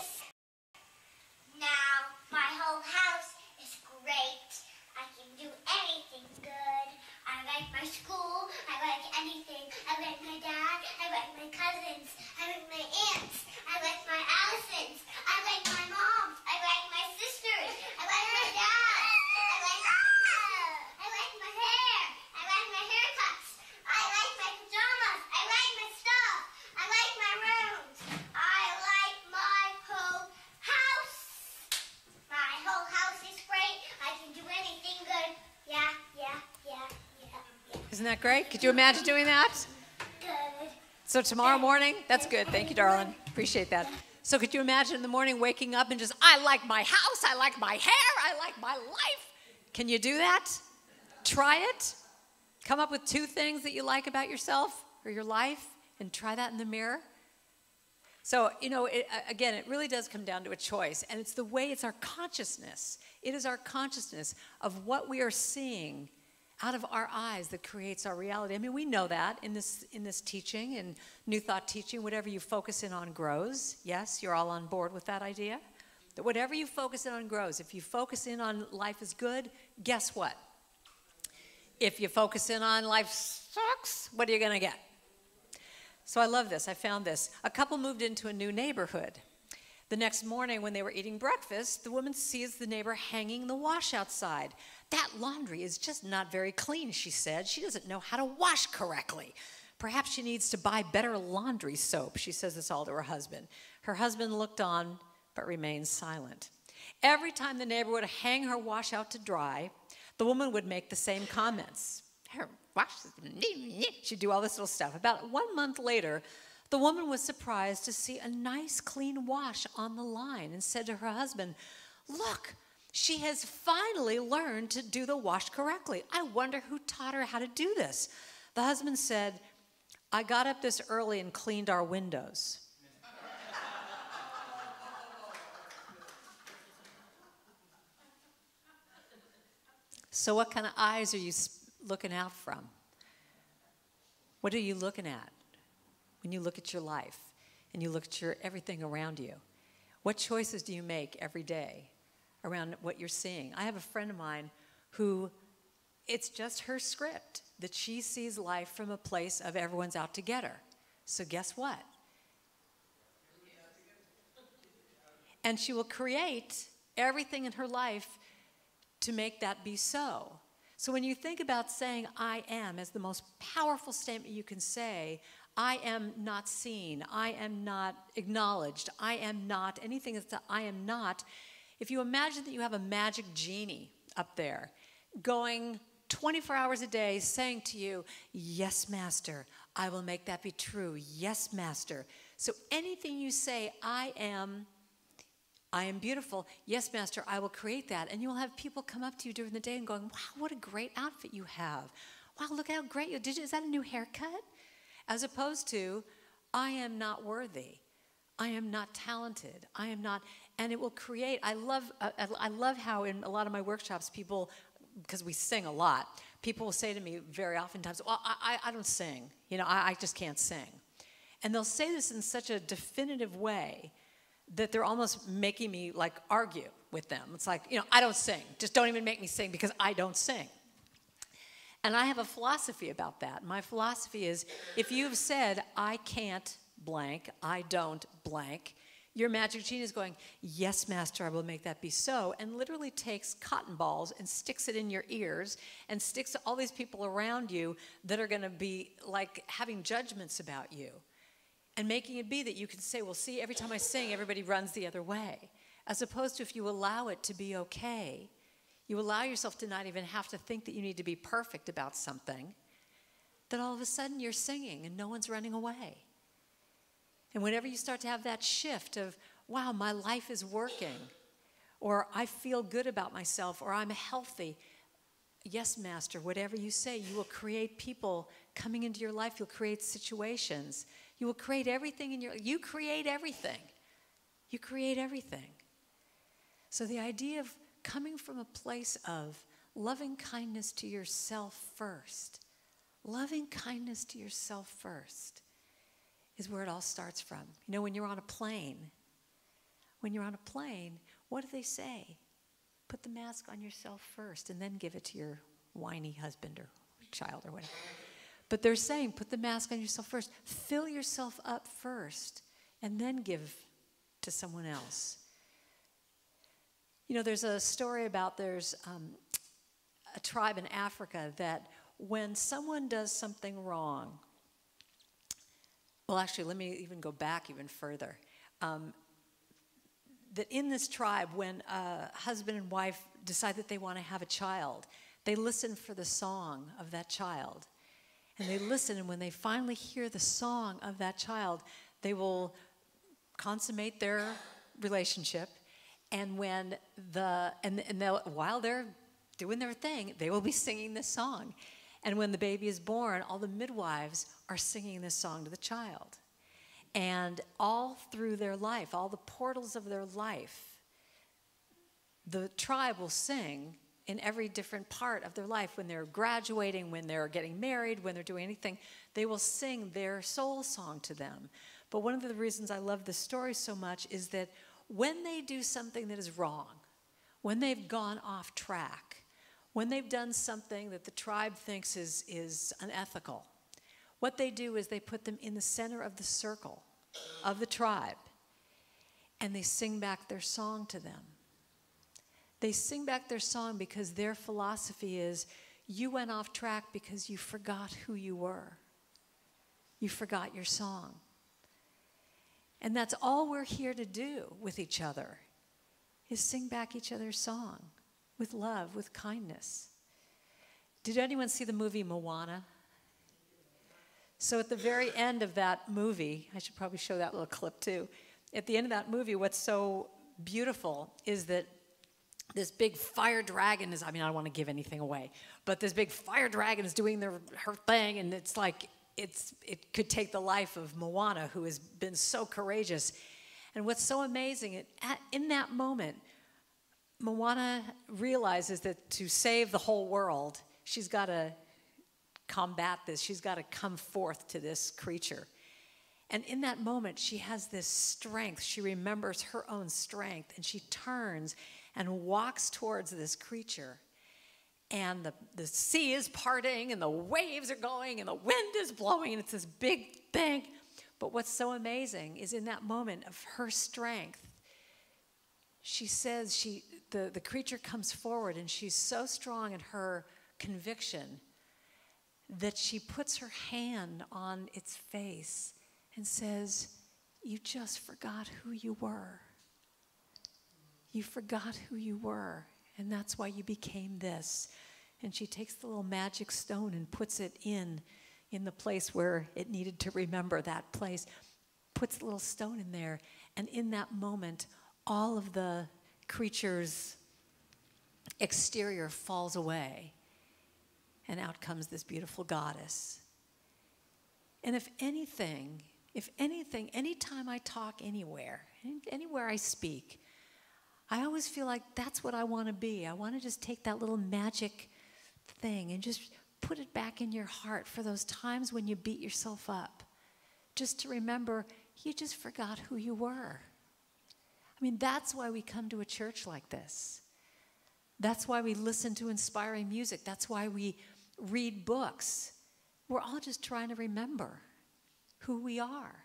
Now my whole house is great. I can do anything good. I like my school. I like anything. I like my dad. I like my cousins. I like my aunts. I like my Allisons. I like my mom. I like my sisters. I like my dad. I like my hair. I like my haircuts. I like my pajamas. I like my stuff. I like my rooms. I like my whole house. My whole house is great. I can do anything good. Yeah. Isn't that great? Could you imagine doing that? Good. So tomorrow morning, that's good. Thank you, darling. Appreciate that. So could you imagine in the morning waking up and just, I like my house, I like my hair, I like my life. Can you do that? Try it. Come up with 2 things that you like about yourself or your life and try that in the mirror. So, again, it really does come down to a choice. And it's it's our consciousness. It is our consciousness of what we are seeing out of our eyes that creates our reality. I mean, we know that in this teaching, in New Thought teaching, whatever you focus in on grows. Yes, you're all on board with that idea? That whatever you focus in on grows. If you focus in on life is good, guess what? If you focus in on life sucks, what are you going to get? So I love this. I found this. A couple moved into a new neighborhood. The next morning when they were eating breakfast, the woman sees the neighbor hanging the wash outside. That laundry is just not very clean, she said. She doesn't know how to wash correctly. Perhaps she needs to buy better laundry soap. She says this all to her husband. Her husband looked on but remained silent. Every time the neighbor would hang her wash out to dry, the woman would make the same comments. Her wash, she'd do all this little stuff. About 1 month later, the woman was surprised to see a nice clean wash on the line and said to her husband, "Look, she has finally learned to do the wash correctly. I wonder who taught her how to do this." The husband said, "I got up this early and cleaned our windows." So what kind of eyes are you looking out from? What are you looking at when you look at your life and you look at everything around you? What choices do you make every day around what you're seeing? I have a friend of mine who, it's just her script that she sees life from a place of everyone's out to get her. So guess what? And she will create everything in her life to make that be so. So when you think about saying I am as the most powerful statement you can say, I am not seen, I am not acknowledged, I am not, anything that's I am not, if you imagine that you have a magic genie up there going 24 hours a day saying to you, "Yes, Master, I will make that be true. Yes, Master." So anything you say, I am beautiful. Yes, Master, I will create that. And you'll have people come up to you during the day and going, "Wow, what a great outfit you have. Wow, look how great you did. Is that a new haircut?" As opposed to, I am not worthy. I am not talented. I am not, and it will create, I love how in a lot of my workshops people, because we sing a lot, people will say to me very oftentimes, "Well, I don't sing. I just can't sing." And they'll say this in such a definitive way that they're almost making me like argue with them. It's like, I don't sing. Just don't even make me sing because I don't sing. And I have a philosophy about that. My philosophy is, if you've said, "I can't blank, I don't blank," your magic genie is going, "Yes, Master, I will make that be so," and literally takes cotton balls and sticks it in your ears and sticks all these people around you that are going to be like having judgments about you. And making it be that you can say, "Well, see, every time I sing, everybody runs the other way." As opposed to if you allow it to be okay, you allow yourself to not even have to think that you need to be perfect about something, that all of a sudden you're singing and no one's running away. And whenever you start to have that shift of, "Wow, my life is working," or "I feel good about myself," or "I'm healthy," yes, Master, whatever you say, you will create people coming into your life. You'll create situations. You will create everything you create everything. You create everything. So the idea of coming from a place of loving kindness to yourself first, loving kindness to yourself first is where it all starts from. When you're on a plane, what do they say? Put the mask on yourself first and then give it to your whiny husband or child or whatever. But they're saying, put the mask on yourself first. Fill yourself up first and then give to someone else. There's a story about there's a tribe in Africa that when someone does something wrong, well, actually, let me even go back even further. That in this tribe, when a husband and wife decide that they want to have a child, they listen for the song of that child. And they listen, and when they finally hear the song of that child, they will consummate their relationship. And when while they're doing their thing, they will be singing this song. And when the baby is born, all the midwives are singing this song to the child. And all through their life, all the portals of their life, the tribe will sing in every different part of their life. When they're graduating, when they're getting married, when they're doing anything, they will sing their soul song to them. But one of the reasons I love this story so much is that when they do something that is wrong, when they've gone off track, when they've done something that the tribe thinks is unethical, what they do is they put them in the center of the circle of the tribe, and they sing back their song to them. They sing back their song because their philosophy is, you went off track because you forgot who you were. You forgot your song. And that's all we're here to do with each other, is sing back each other's song with love, with kindness. Did anyone see the movie Moana? So at the very end of that movie, I should probably show that little clip too. At the end of that movie, what's so beautiful is that this big fire dragon is, I don't want to give anything away, but this big fire dragon is doing her thing, and it's like, it could take the life of Moana, who has been so courageous. And what's so amazing, in that moment, Moana realizes that to save the whole world, she's got to combat this. She's got to come forth to this creature. And in that moment, she has this strength. She remembers her own strength, and she turns and walks towards this creature. And the sea is parting, and the waves are going, and the wind is blowing, and it's this big thing. But what's so amazing is in that moment of her strength, she says, the creature comes forward, and she's so strong in her conviction that she puts her hand on its face and says, you just forgot who you were. You forgot who you were, and that's why you became this. And she takes the little magic stone and puts it in the place where it needed to remember that place, puts the little stone in there, and in that moment, all of the creature's exterior falls away, and out comes this beautiful goddess. And if anything, anytime I talk anywhere I speak, I always feel like that's what I want to be. I want to just take that little magic thing and just put it back in your heart for those times when you beat yourself up. Just to remember, you just forgot who you were. That's why we come to a church like this. That's why we listen to inspiring music. That's why we read books. We're all just trying to remember who we are.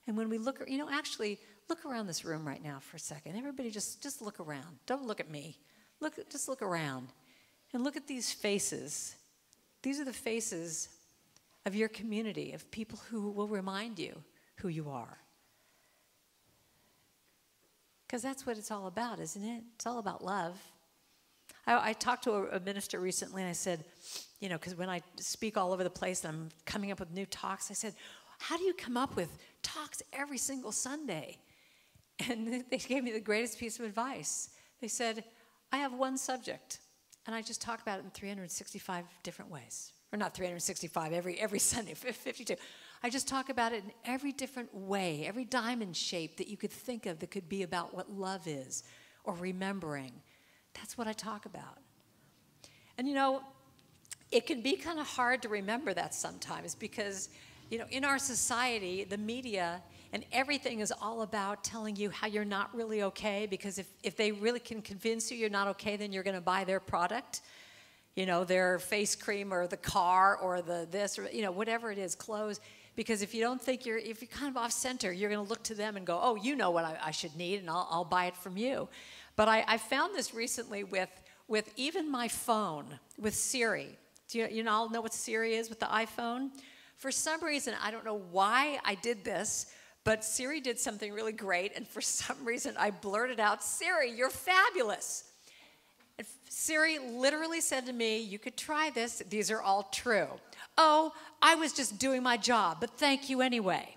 And when we look, actually, look around this room right now for a second. Everybody just look around. Don't look at me. Just look around. And look at these faces. These are the faces of your community, of people who will remind you who you are. Because that's what it's all about, isn't it? It's all about love. I talked to a minister recently, and I said, because when I speak all over the place and I'm coming up with new talks, I said, how do you come up with talks every single Sunday? And they gave me the greatest piece of advice. They said, I have one subject, and I just talk about it in 365 different ways. Or not 365, every Sunday, 52. I just talk about it in every different way, every diamond shape that you could think of that could be about what love is or remembering. That's what I talk about. And it can be kind of hard to remember that sometimes because, in our society, the media and everything is all about telling you how you're not really okay, because if they really can convince you you're not okay, then you're going to buy their product, their face cream or the car or the this or, whatever it is, clothes. Because if you don't think if you're kind of off center, you're going to look to them and go, oh, you know what I should need, and I'll buy it from you. But I found this recently with even my phone, with Siri. Do you all know what Siri is with the iPhone? For some reason, I don't know why I did this, but Siri did something really great, and for some reason I blurted out, Siri, you're fabulous. And Siri literally said to me, you could try this, these are all true. Oh, I was just doing my job, but thank you anyway.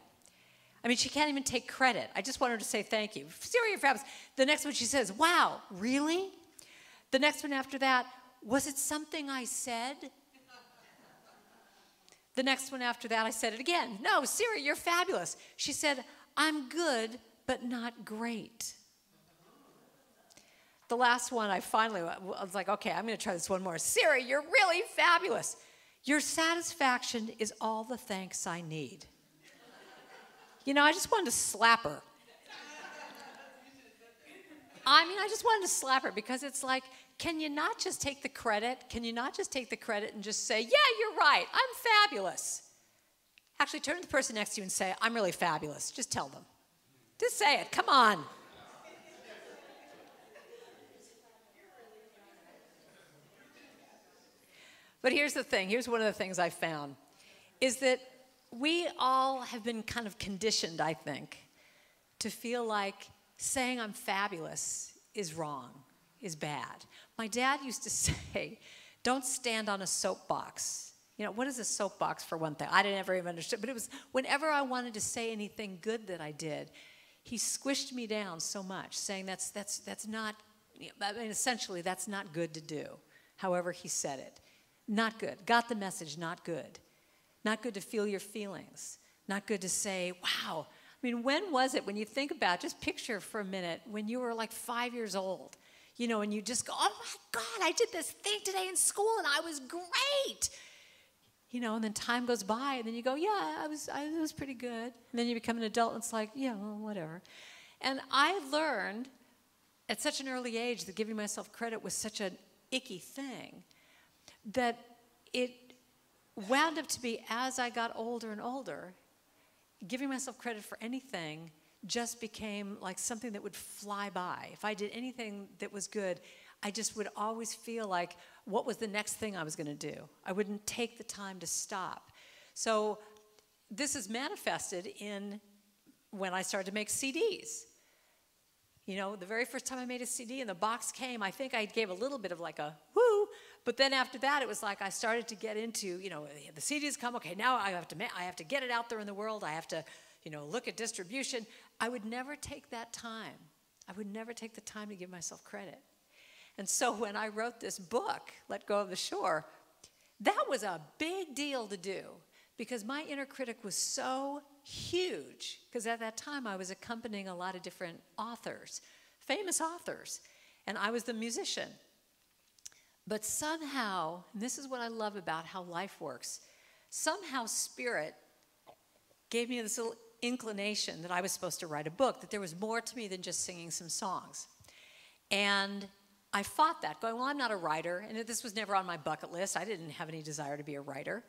She can't even take credit. I just want her to say thank you. Siri, you're fabulous. The next one she says, wow, really? The next one after that, was it something I said? The next one after that, I said it again. No, Siri, you're fabulous. She said, I'm good, but not great. The last one, I was like, okay, I'm going to try this one more. Siri, you're really fabulous. Your satisfaction is all the thanks I need. You know, I just wanted to slap her. I just wanted to slap her because it's like, can you not just take the credit? Can you not just take the credit and just say, yeah, you're right, I'm fabulous. Actually, turn to the person next to you and say, I'm really fabulous. Just tell them. Just say it, come on. But here's the thing, here's one of the things I found, is that we all have been kind of conditioned, I think, to feel like saying I'm fabulous is wrong, is bad. My dad used to say, don't stand on a soapbox. You know, what is a soapbox for one thing? I didn't ever even understand, but it was whenever I wanted to say anything good that I did, he squished me down so much, saying that's not, essentially that's not good to do, however he said it. Not good. Got the message, not good. Not good to feel your feelings. Not good to say, wow. When was it, when you think about it, just picture for a minute, when you were like 5 years old, you know, and you just go, oh my God, I did this thing today in school and I was great. You know, and then time goes by and then you go, yeah, it was pretty good. And then you become an adult and it's like, yeah, well, whatever. And I learned at such an early age that giving myself credit was such an icky thing that it wound up to be, as I got older and older, giving myself credit for anything just became like something that would fly by. If I did anything that was good, I just would always feel like, what was the next thing I was going to do? I wouldn't take the time to stop. So this is manifested in when I started to make CDs. You know, the very first time I made a CD and the box came, I think I gave a little bit of like a whoo, but then after that, it was like I started to get into, you know, the CDs come, okay, now I have to get it out there in the world. I have to, you know, look at distribution. I would never take that time. I would never take the time to give myself credit. And so when I wrote this book, Let Go of the Shore, that was a big deal to do because my inner critic was so huge, because at that time I was accompanying a lot of different authors, famous authors, and I was the musician. But somehow, and this is what I love about how life works, somehow Spirit gave me this little inclination that I was supposed to write a book, that there was more to me than just singing some songs. And I fought that, going, well, I'm not a writer, and this was never on my bucket list. I didn't have any desire to be a writer.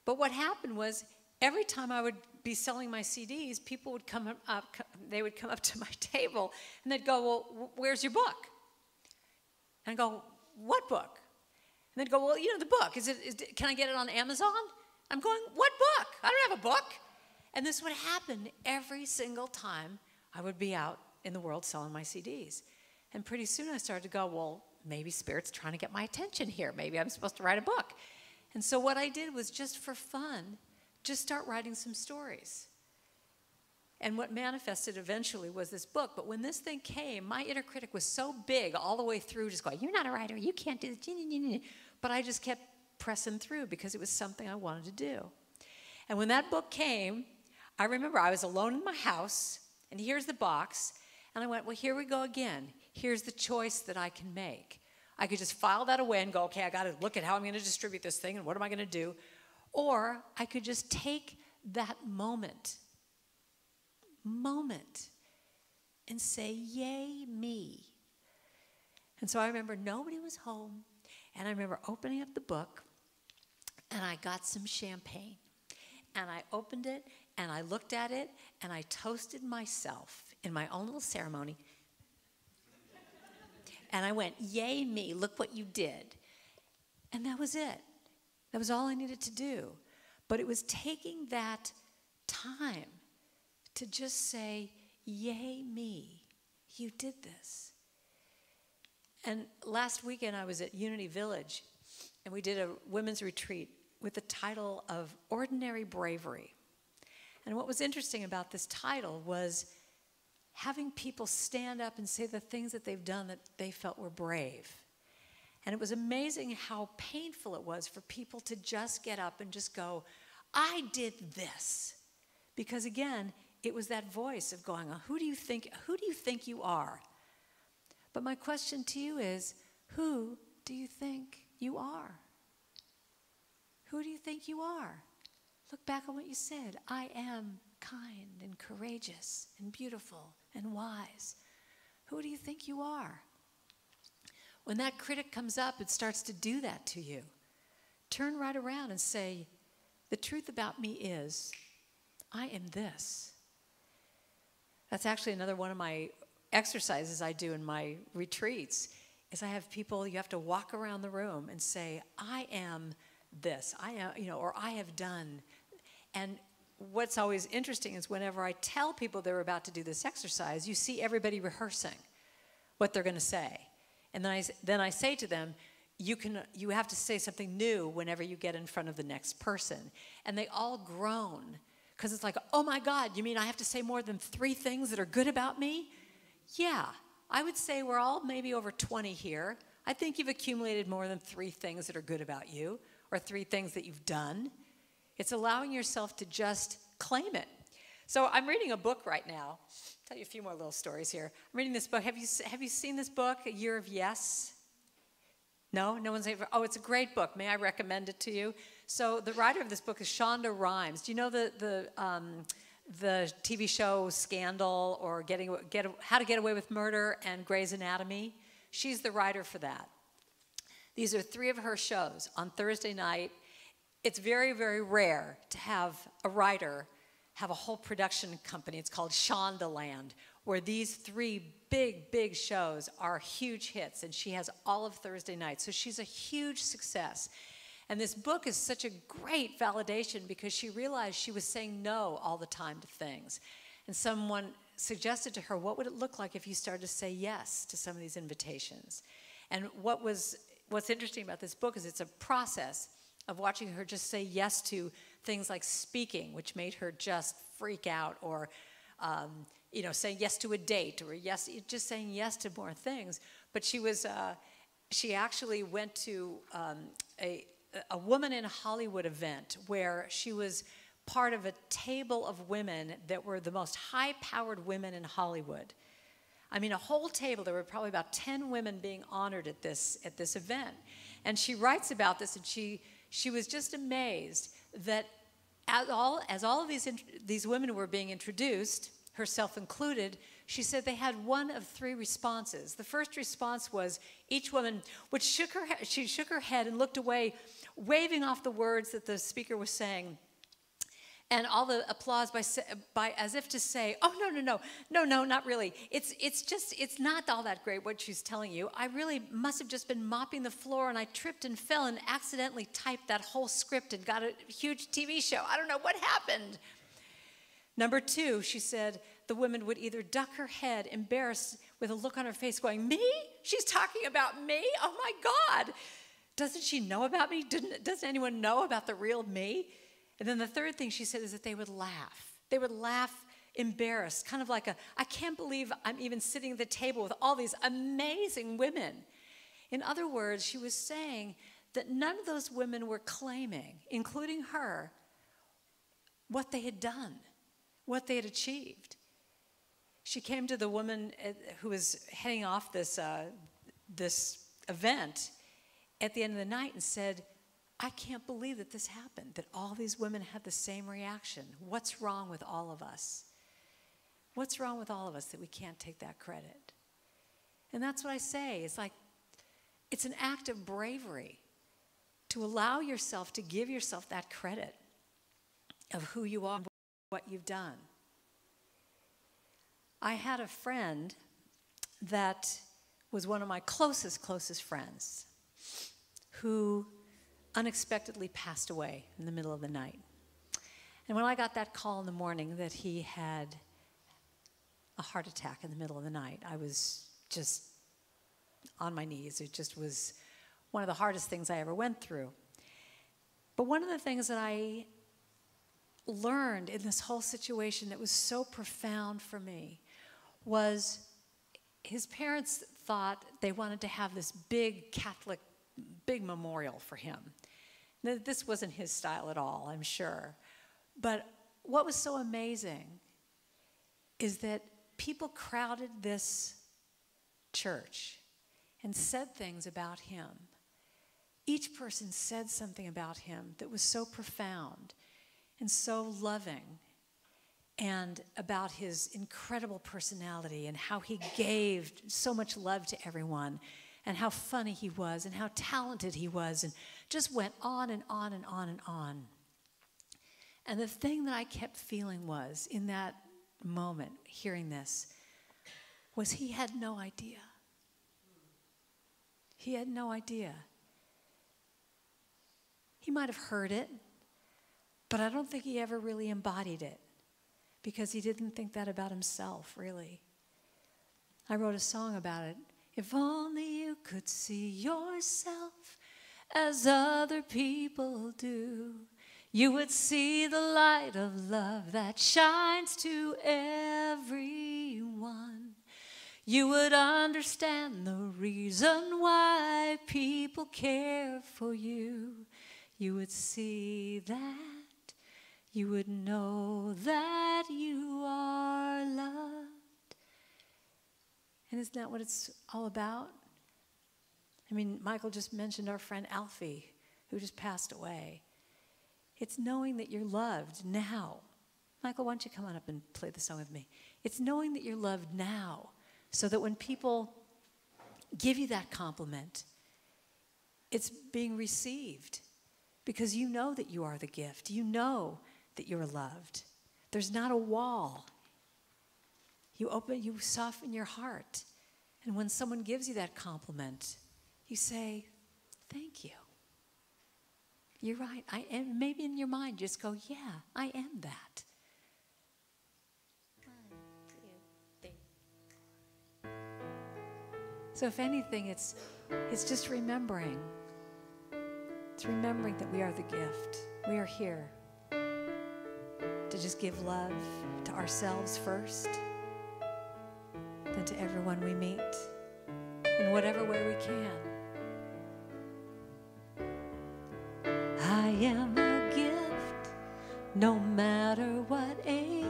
But what happened was, every time I would be selling my CDs, people would come up, they would come up to my table, and they'd go, well, where's your book? And I'd go, what book? And they'd go, well, you know, the book. Can I get it on Amazon? I'm going, what book? I don't have a book. And this would happen every single time I would be out in the world selling my CDs. And pretty soon I started to go, well, maybe Spirit's trying to get my attention here. Maybe I'm supposed to write a book. And so what I did was, just for fun, just start writing some stories. And what manifested eventually was this book. But when this thing came, my inner critic was so big all the way through, just going, you're not a writer, you can't do this. But I just kept pressing through because it was something I wanted to do. And when that book came, I remember I was alone in my house, and here's the box. And I went, well, here we go again. Here's the choice that I can make. I could just file that away and go, okay, I got to look at how I'm going to distribute this thing and what am I going to do. Or I could just take that moment and say, yay me. And so I remember nobody was home, and I remember opening up the book, and I got some champagne. And I opened it, and I looked at it, and I toasted myself in my own little ceremony. And I went, yay me, look what you did. And that was it. That was all I needed to do. But it was taking that time to just say, yay me, you did this. And last weekend I was at Unity Village, and we did a women's retreat with the title of Ordinary Bravery. And what was interesting about this title was having people stand up and say the things that they've done that they felt were brave. And it was amazing how painful it was for people to just get up and just go, I did this. Because again, it was that voice of going, who do you think you are? But my question to you is, who do you think you are? Who do you think you are? Look back on what you said. I am kind and courageous and beautiful and wise. Who do you think you are? When that critic comes up, it starts to do that to you. Turn right around and say, the truth about me is, I am this. That's actually another one of my exercises I do in my retreats, is I have people, you have to walk around the room and say, I am this, I am, or I have done. And what's always interesting is whenever I tell people they're about to do this exercise, you see everybody rehearsing what they're going to say. And then I say to them, you have to say something new whenever you get in front of the next person. And they all groan, because it's like, oh my God, you mean I have to say more than 3 things that are good about me? Yeah, I would say we're all maybe over 20 here. I think you've accumulated more than 3 things that are good about you, or 3 things that you've done. It's allowing yourself to just claim it. So I'm reading a book right now. I'll tell you a few more little stories here. I'm reading this book. Have you seen this book, A Year of Yes? No? No one's ever? Oh, it's a great book. May I recommend it to you? So the writer of this book is Shonda Rhimes. Do you know the TV show Scandal, or How to Get Away with Murder and Grey's Anatomy? She's the writer for that. These are 3 of her shows on Thursday night. It's very, very rare to have a writer have a whole production company. It's called Shondaland, where these 3 big, big shows are huge hits, and she has all of Thursday night. So she's a huge success. And this book is such a great validation, because she realized she was saying no all the time to things. And someone suggested to her, what would it look like if you started to say yes to some of these invitations? And what's interesting about this book is it's a process of watching her just say yes to things like speaking, which made her just freak out, or saying yes to a date, or just saying yes to more things. But she actually went to a Woman in Hollywood event where she was part of a table of women that were the most high-powered women in Hollywood. I mean, a whole table. There were probably about 10 women being honored at this event. And she writes about this, and she was just amazed that as all of these women were being introduced, herself included, she said they had one of 3 responses. The first response was each woman she shook her head and looked away, waving off the words that the speaker was saying. And all the applause by as if to say, oh, no, not really. It's not all that great what she's telling you. I really must have just been mopping the floor, and I tripped and fell and accidentally typed that whole script and got a huge TV show. I don't know what happened. Number 2, she said, the woman would either duck her head, embarrassed, with a look on her face going, me? She's talking about me? Oh my God. Doesn't she know about me? Doesn't anyone know about the real me? And then the third thing she said is that they would laugh. They would laugh embarrassed, kind of like I can't believe I'm even sitting at the table with all these amazing women. In other words, she was saying that none of those women were claiming, including her, what they had done, what they had achieved. She came to the woman who was heading off this event at the end of the night and said, I can't believe that this happened, that all these women had the same reaction. What's wrong with all of us? What's wrong with all of us that we can't take that credit? And that's what I say. It's like, it's an act of bravery to allow yourself to give yourself that credit of who you are and what you've done. I had a friend that was one of my closest friends who unexpectedly passed away in the middle of the night. And when I got that call in the morning that he had a heart attack in the middle of the night, I was just on my knees. It just was one of the hardest things I ever went through. But one of the things that I learned in this whole situation that was so profound for me was his parents thought they wanted to have this big Catholic, big memorial for him. This wasn't his style at all, I'm sure. But what was so amazing is that people crowded this church and said things about him. Each person said something about him that was so profound and so loving, and about his incredible personality and how he gave so much love to everyone, and how funny he was and how talented he was, and just went on and on and on and on. And the thing that I kept feeling was, in that moment, hearing this, was he had no idea. He had no idea. He might have heard it, but I don't think he ever really embodied it, because he didn't think that about himself, really. I wrote a song about it. If only you could see yourself as other people do, you would see the light of love that shines to everyone. You would understand the reason why people care for you. You would see that. You would know that you are loved. And isn't that what it's all about? I mean, Michael just mentioned our friend Alfie, who just passed away. It's knowing that you're loved now. Michael, why don't you come on up and play the song with me? It's knowing that you're loved now, so that when people give you that compliment, it's being received, because you know that you are the gift. You know that you're loved. There's not a wall. You soften your heart. And when someone gives you that compliment, you say, thank you. You're right. And maybe in your mind, just go, yeah, I am that. 1, 2, 3. So if anything, it's just remembering. It's remembering that we are the gift. We are here to just give love to ourselves first, then to everyone we meet, in whatever way we can. I am a gift, no matter what age,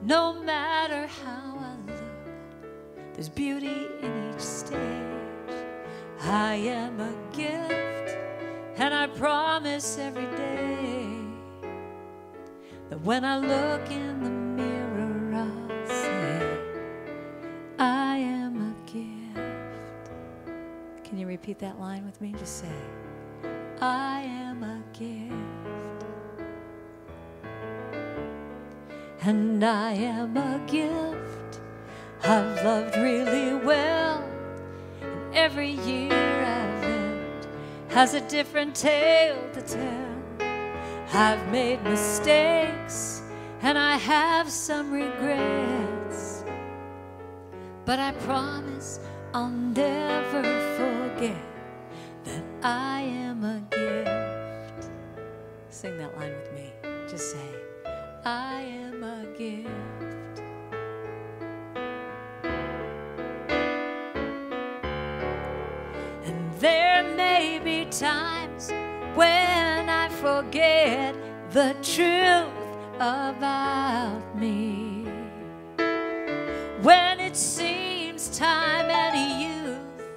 no matter how I look, there's beauty in each stage. I am a gift, and I promise every day that when I look in the mirror, I'll say, I am a gift. Can you repeat that line with me? Just say, I am a gift. And I am a gift I've loved really well. And every year I've lived has a different tale to tell. I've made mistakes and I have some regrets, but I promise I'll never forget that I am a gift. Sing that line with me. Just say, I am a gift. And there may be times when I forget the truth about me, when it seems time and youth,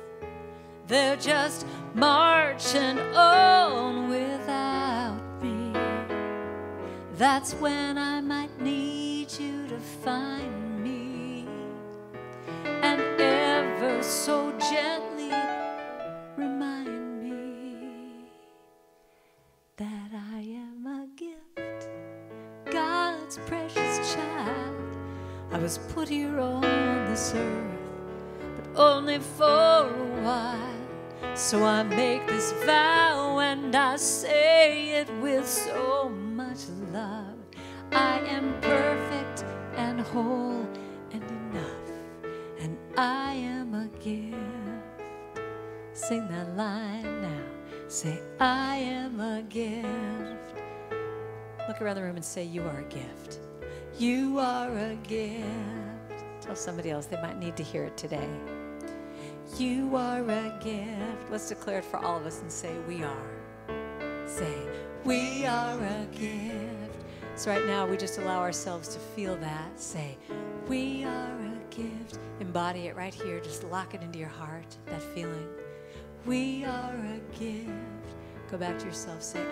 they're just marching on without me. That's when I might need you to find me, and ever so gently remind me that I am a gift, God's precious child. I was put here on this earth, but only for a while. So I make this vow and I say it with so much love. I am perfect and whole and enough, and I am a gift. Sing that line now. Say, I am a gift. Look around the room and say, you are a gift. You are a gift. Tell somebody else, they might need to hear it today. You are a gift. Let's declare it for all of us and say, we are. Say, we are a gift. So right now we just allow ourselves to feel that. Say, we are a gift. Embody it right here. Just lock it into your heart, that feeling. We are a gift. Go back to yourself. Say,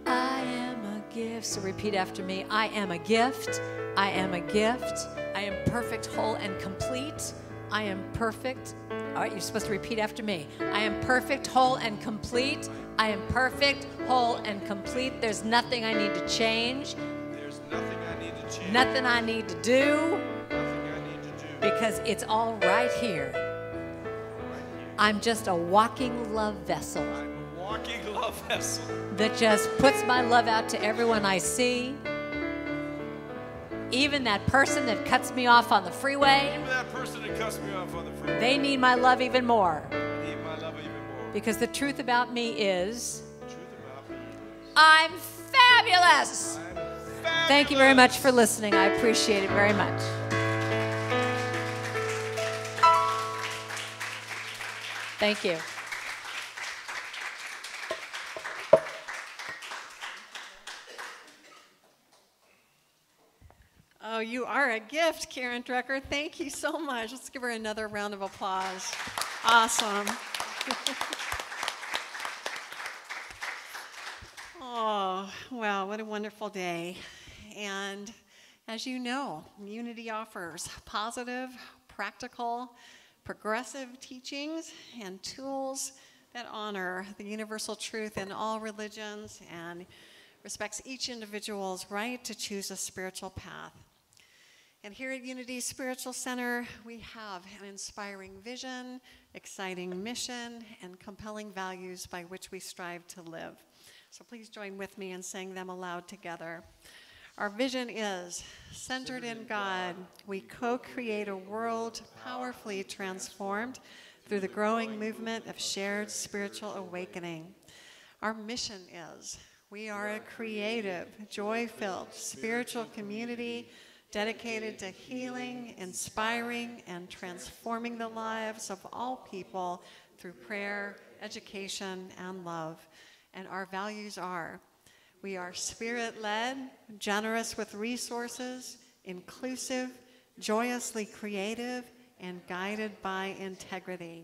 I am a gift. So repeat after me. I am a gift. I am a gift. I am perfect, whole, and complete. I am perfect. All right, you're supposed to repeat after me. I am perfect, whole, and complete. I am perfect, whole, and complete. There's nothing I need to change. There's nothing I need to change. Nothing I need to do. Nothing I need to do. Because it's all right here. I'm just a walking love vessel. I'm a walking love vessel. That just puts my love out to everyone I see. Even that person that cuts me off on the freeway. Even that person that cuts me off on the freeway. They need my love even more. They need my love even more. Because the truth about me is, The truth about me is I'm fabulous. I'm fabulous. Thank you very much for listening. I appreciate it very much. Thank you. Oh, you are a gift, Karen Drucker. Thank you so much. Let's give her another round of applause. Awesome. Oh, wow, what a wonderful day. And as you know, Unity offers positive, practical, progressive teachings and tools that honor the universal truth in all religions and respects each individual's right to choose a spiritual path. And here at Unity Spiritual Center, we have an inspiring vision, exciting mission, and compelling values by which we strive to live. So please join with me in saying them aloud together. Our vision is centered in God. We co-create a world powerfully transformed through the growing movement of shared spiritual awakening. Our mission is we are a creative, joy-filled spiritual community dedicated to healing, inspiring, and transforming the lives of all people through prayer, education, and love. And our values are: we are spirit-led, generous with resources, inclusive, joyously creative, and guided by integrity.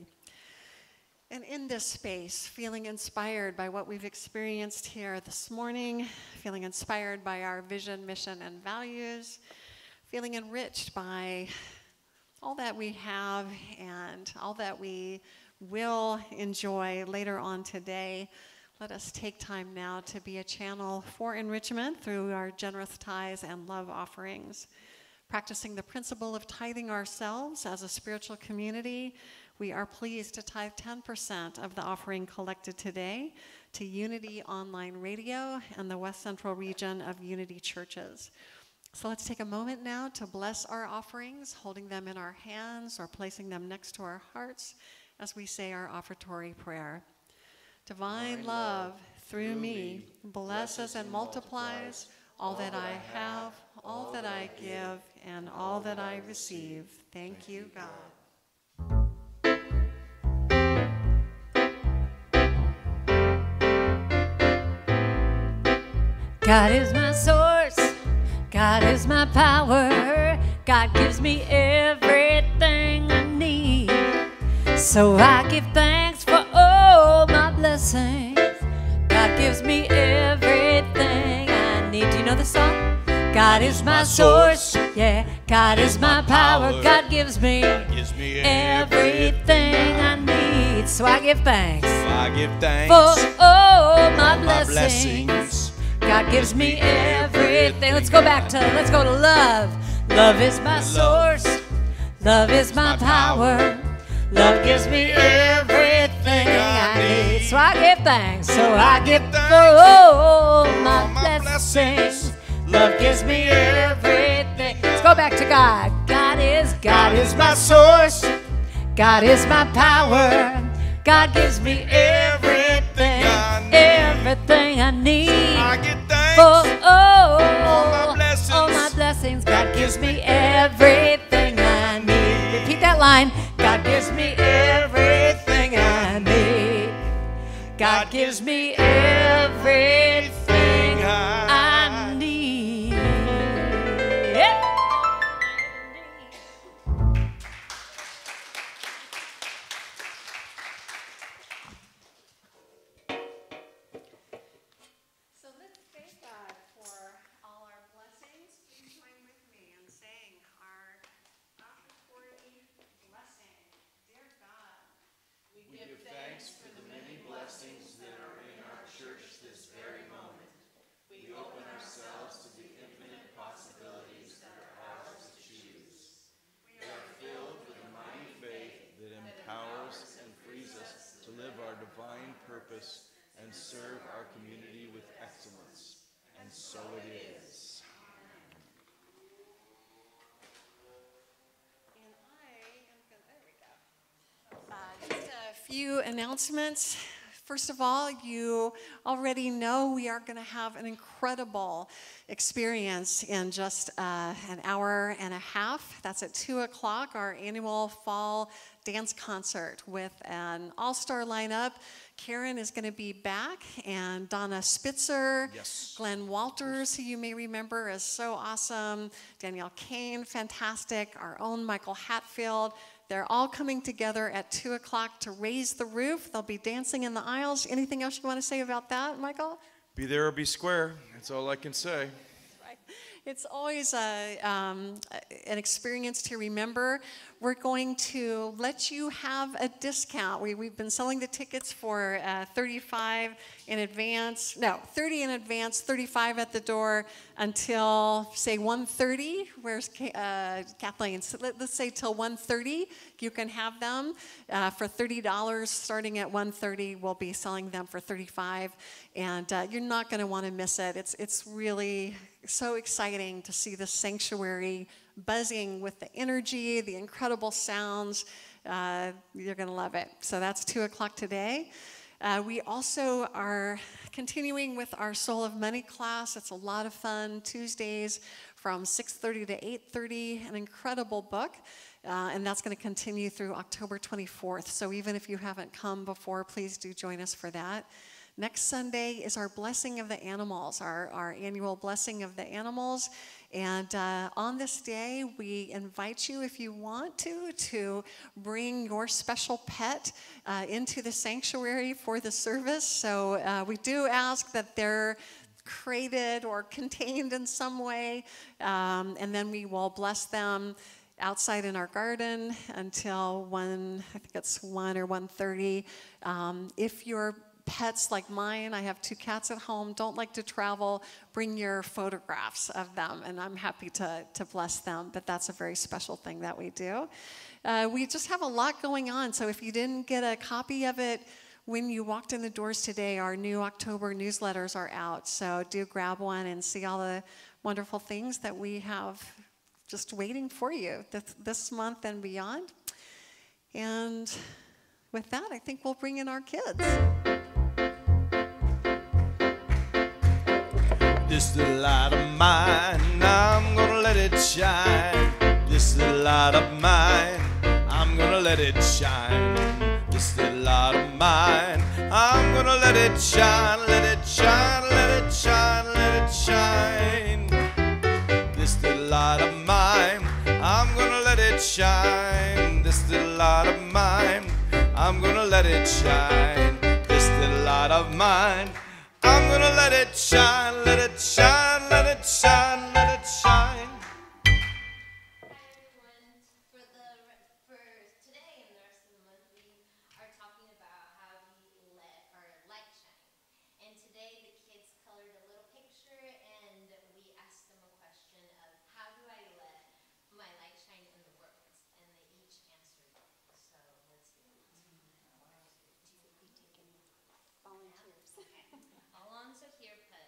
And in this space, feeling inspired by what we've experienced here this morning, feeling inspired by our vision, mission, and values, feeling enriched by all that we have and all that we will enjoy later on today, let us take time now to be a channel for enrichment through our generous tithes and love offerings. Practicing the principle of tithing ourselves as a spiritual community, we are pleased to tithe 10% of the offering collected today to Unity Online Radio and the West Central region of Unity churches. So let's take a moment now to bless our offerings, holding them in our hands or placing them next to our hearts as we say our offertory prayer. Divine love, through me, blesses and multiplies all that I have, all that I give, and all that I receive. Thank you, God. God is my source. God is my power. God gives me everything I need. So I give thanks for all my blessings. God gives me everything I need. Do you know the song? God is my source. Yeah, God is my power. God gives me everything I need. So I give thanks for all my blessings. God gives me everything. Let's go to love. Love is my source. Love is my power. Love gives me everything I need. So I give thanks. So I give for all my blessings. Love gives me everything. Let's go back to God. God is my source. God is my power. God gives me everything I need. I give thanks For all my blessings. God gives me everything I need. Repeat that line. God gives me everything I need. God God gives me everything I need. Yeah. So let's thank God for all our blessings. Please join with me in saying our offertory blessing. Dear God, We give thanks for the many blessings that are in our church this very moment. We open ourselves to the infinite possibilities that are ours to choose. We are filled with a mighty faith that empowers and frees us to live our divine purpose and serve our community with excellence. And so it is. and I am going to, there we go. Just a few announcements. First of all, you already know we are going to have an incredible experience in just an hour and a half. That's at 2 o'clock, our annual fall dance concert with an all-star lineup. Karen is going to be back, and Donna Spitzer, Yes. Glenn Walters, who you may remember is so awesome, Danielle Kane, fantastic, our own Michael Hatfield. They're all coming together at 2 o'clock to raise the roof. They'll be dancing in the aisles. Anything else you want to say about that, Michael? Be there or be square. That's all I can say. Right. It's always an experience to remember. We're going to let you have a discount. We've been selling the tickets for $35 in advance. No, $30 in advance, $35 at the door until, say, 1:30. Where's Kathleen? So let's say till 1:30. You can have them for $30. Starting at 1:30, we'll be selling them for $35. And you're not going to want to miss it. It's really so exciting to see the sanctuary buzzing with the energy, the incredible sounds. You're going to love it. So that's 2 o'clock today. We also are continuing with our Soul of Money class. It's a lot of fun. Tuesdays from 6:30 to 8:30, an incredible book. And that's going to continue through October 24th. So even if you haven't come before, please do join us for that. Next Sunday is our Blessing of the Animals, our annual Blessing of the Animals. And on this day, we invite you, if you want to bring your special pet into the sanctuary for the service. So we do ask that they're crated or contained in some way, and then we will bless them outside in our garden until 1 or 1:30. If you're pets like mine, I have 2 cats at home, don't like to travel, bring your photographs of them, and I'm happy to bless them, but that's a very special thing that we do. We just have a lot going on, so if you didn't get a copy of it when you walked in the doors today, our new October newsletters are out, so do grab one and see all the wonderful things that we have just waiting for you this month and beyond. And with that, I think we'll bring in our kids. This little light of mine, I'm gonna let it shine. This little light of mine, I'm gonna let it shine. This little light of mine, I'm gonna let it shine, let it shine, let it shine, let it shine. This little light of mine, I'm gonna let it shine. This little light of mine, I'm gonna let it shine. This little light of mine, I'm gonna let it shine, let it shine, let it shine, let it shine. Hi everyone. For today and the rest of the month, we are talking about how we let our light shine. And today the kids colored a little picture and we asked them a question of how do I let my light shine in the world? And they each answered. So let's do it. Volunteers. Alonzo here put,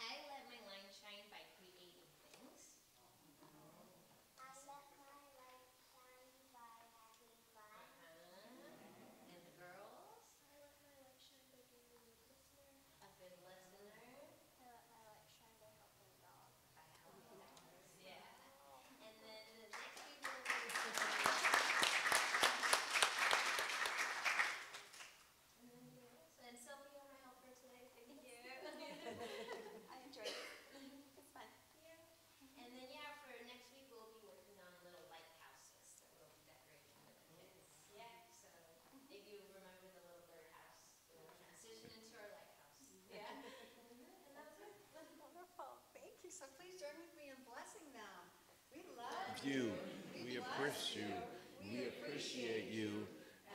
I let my light shine by so please join with me in blessing them. We love You, we appreciate you,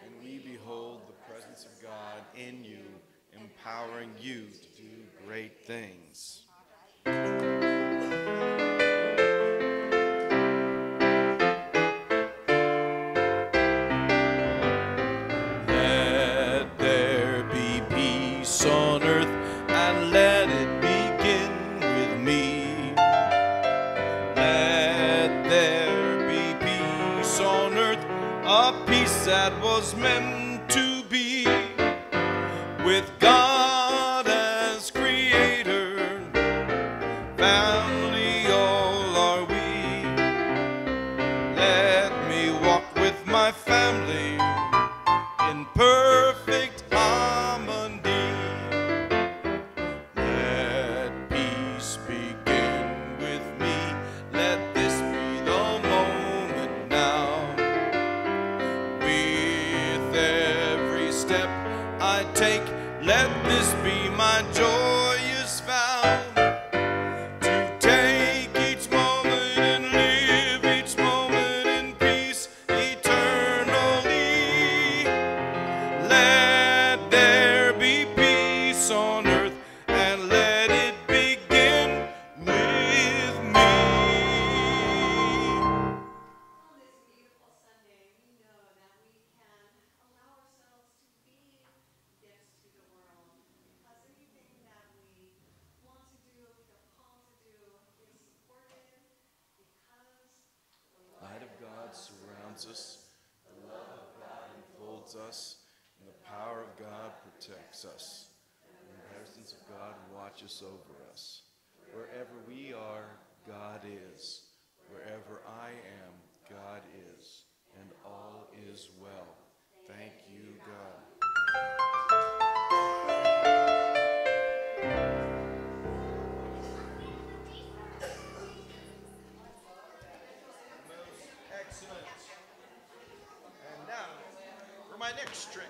and we behold the presence of God in you, empowering you to do great things. Let there be peace on earth, and let it begin with me. Let there be peace on earth, a peace that was meant to be, with God as creator, family all are we. Let me walk with my family in perfect harmony. Let peace begin with me. Let this be the moment now. With every step I take, let this be my joyous vow. To take each moment and live each moment in peace eternally. Let there be peace on earth, and let it begin with me. On this beautiful Sunday, we know that we can allow ourselves to be gifts to the world, because anything that we want to do, feel called to do, is supported because the Light of God surrounds us, the love of God enfolds us, and the power of God protects us. And the presence of God watches over us. Wherever we are, God is. Wherever I am, God is. And all is well. Thank you, God. Excellent. And now, for my next trick.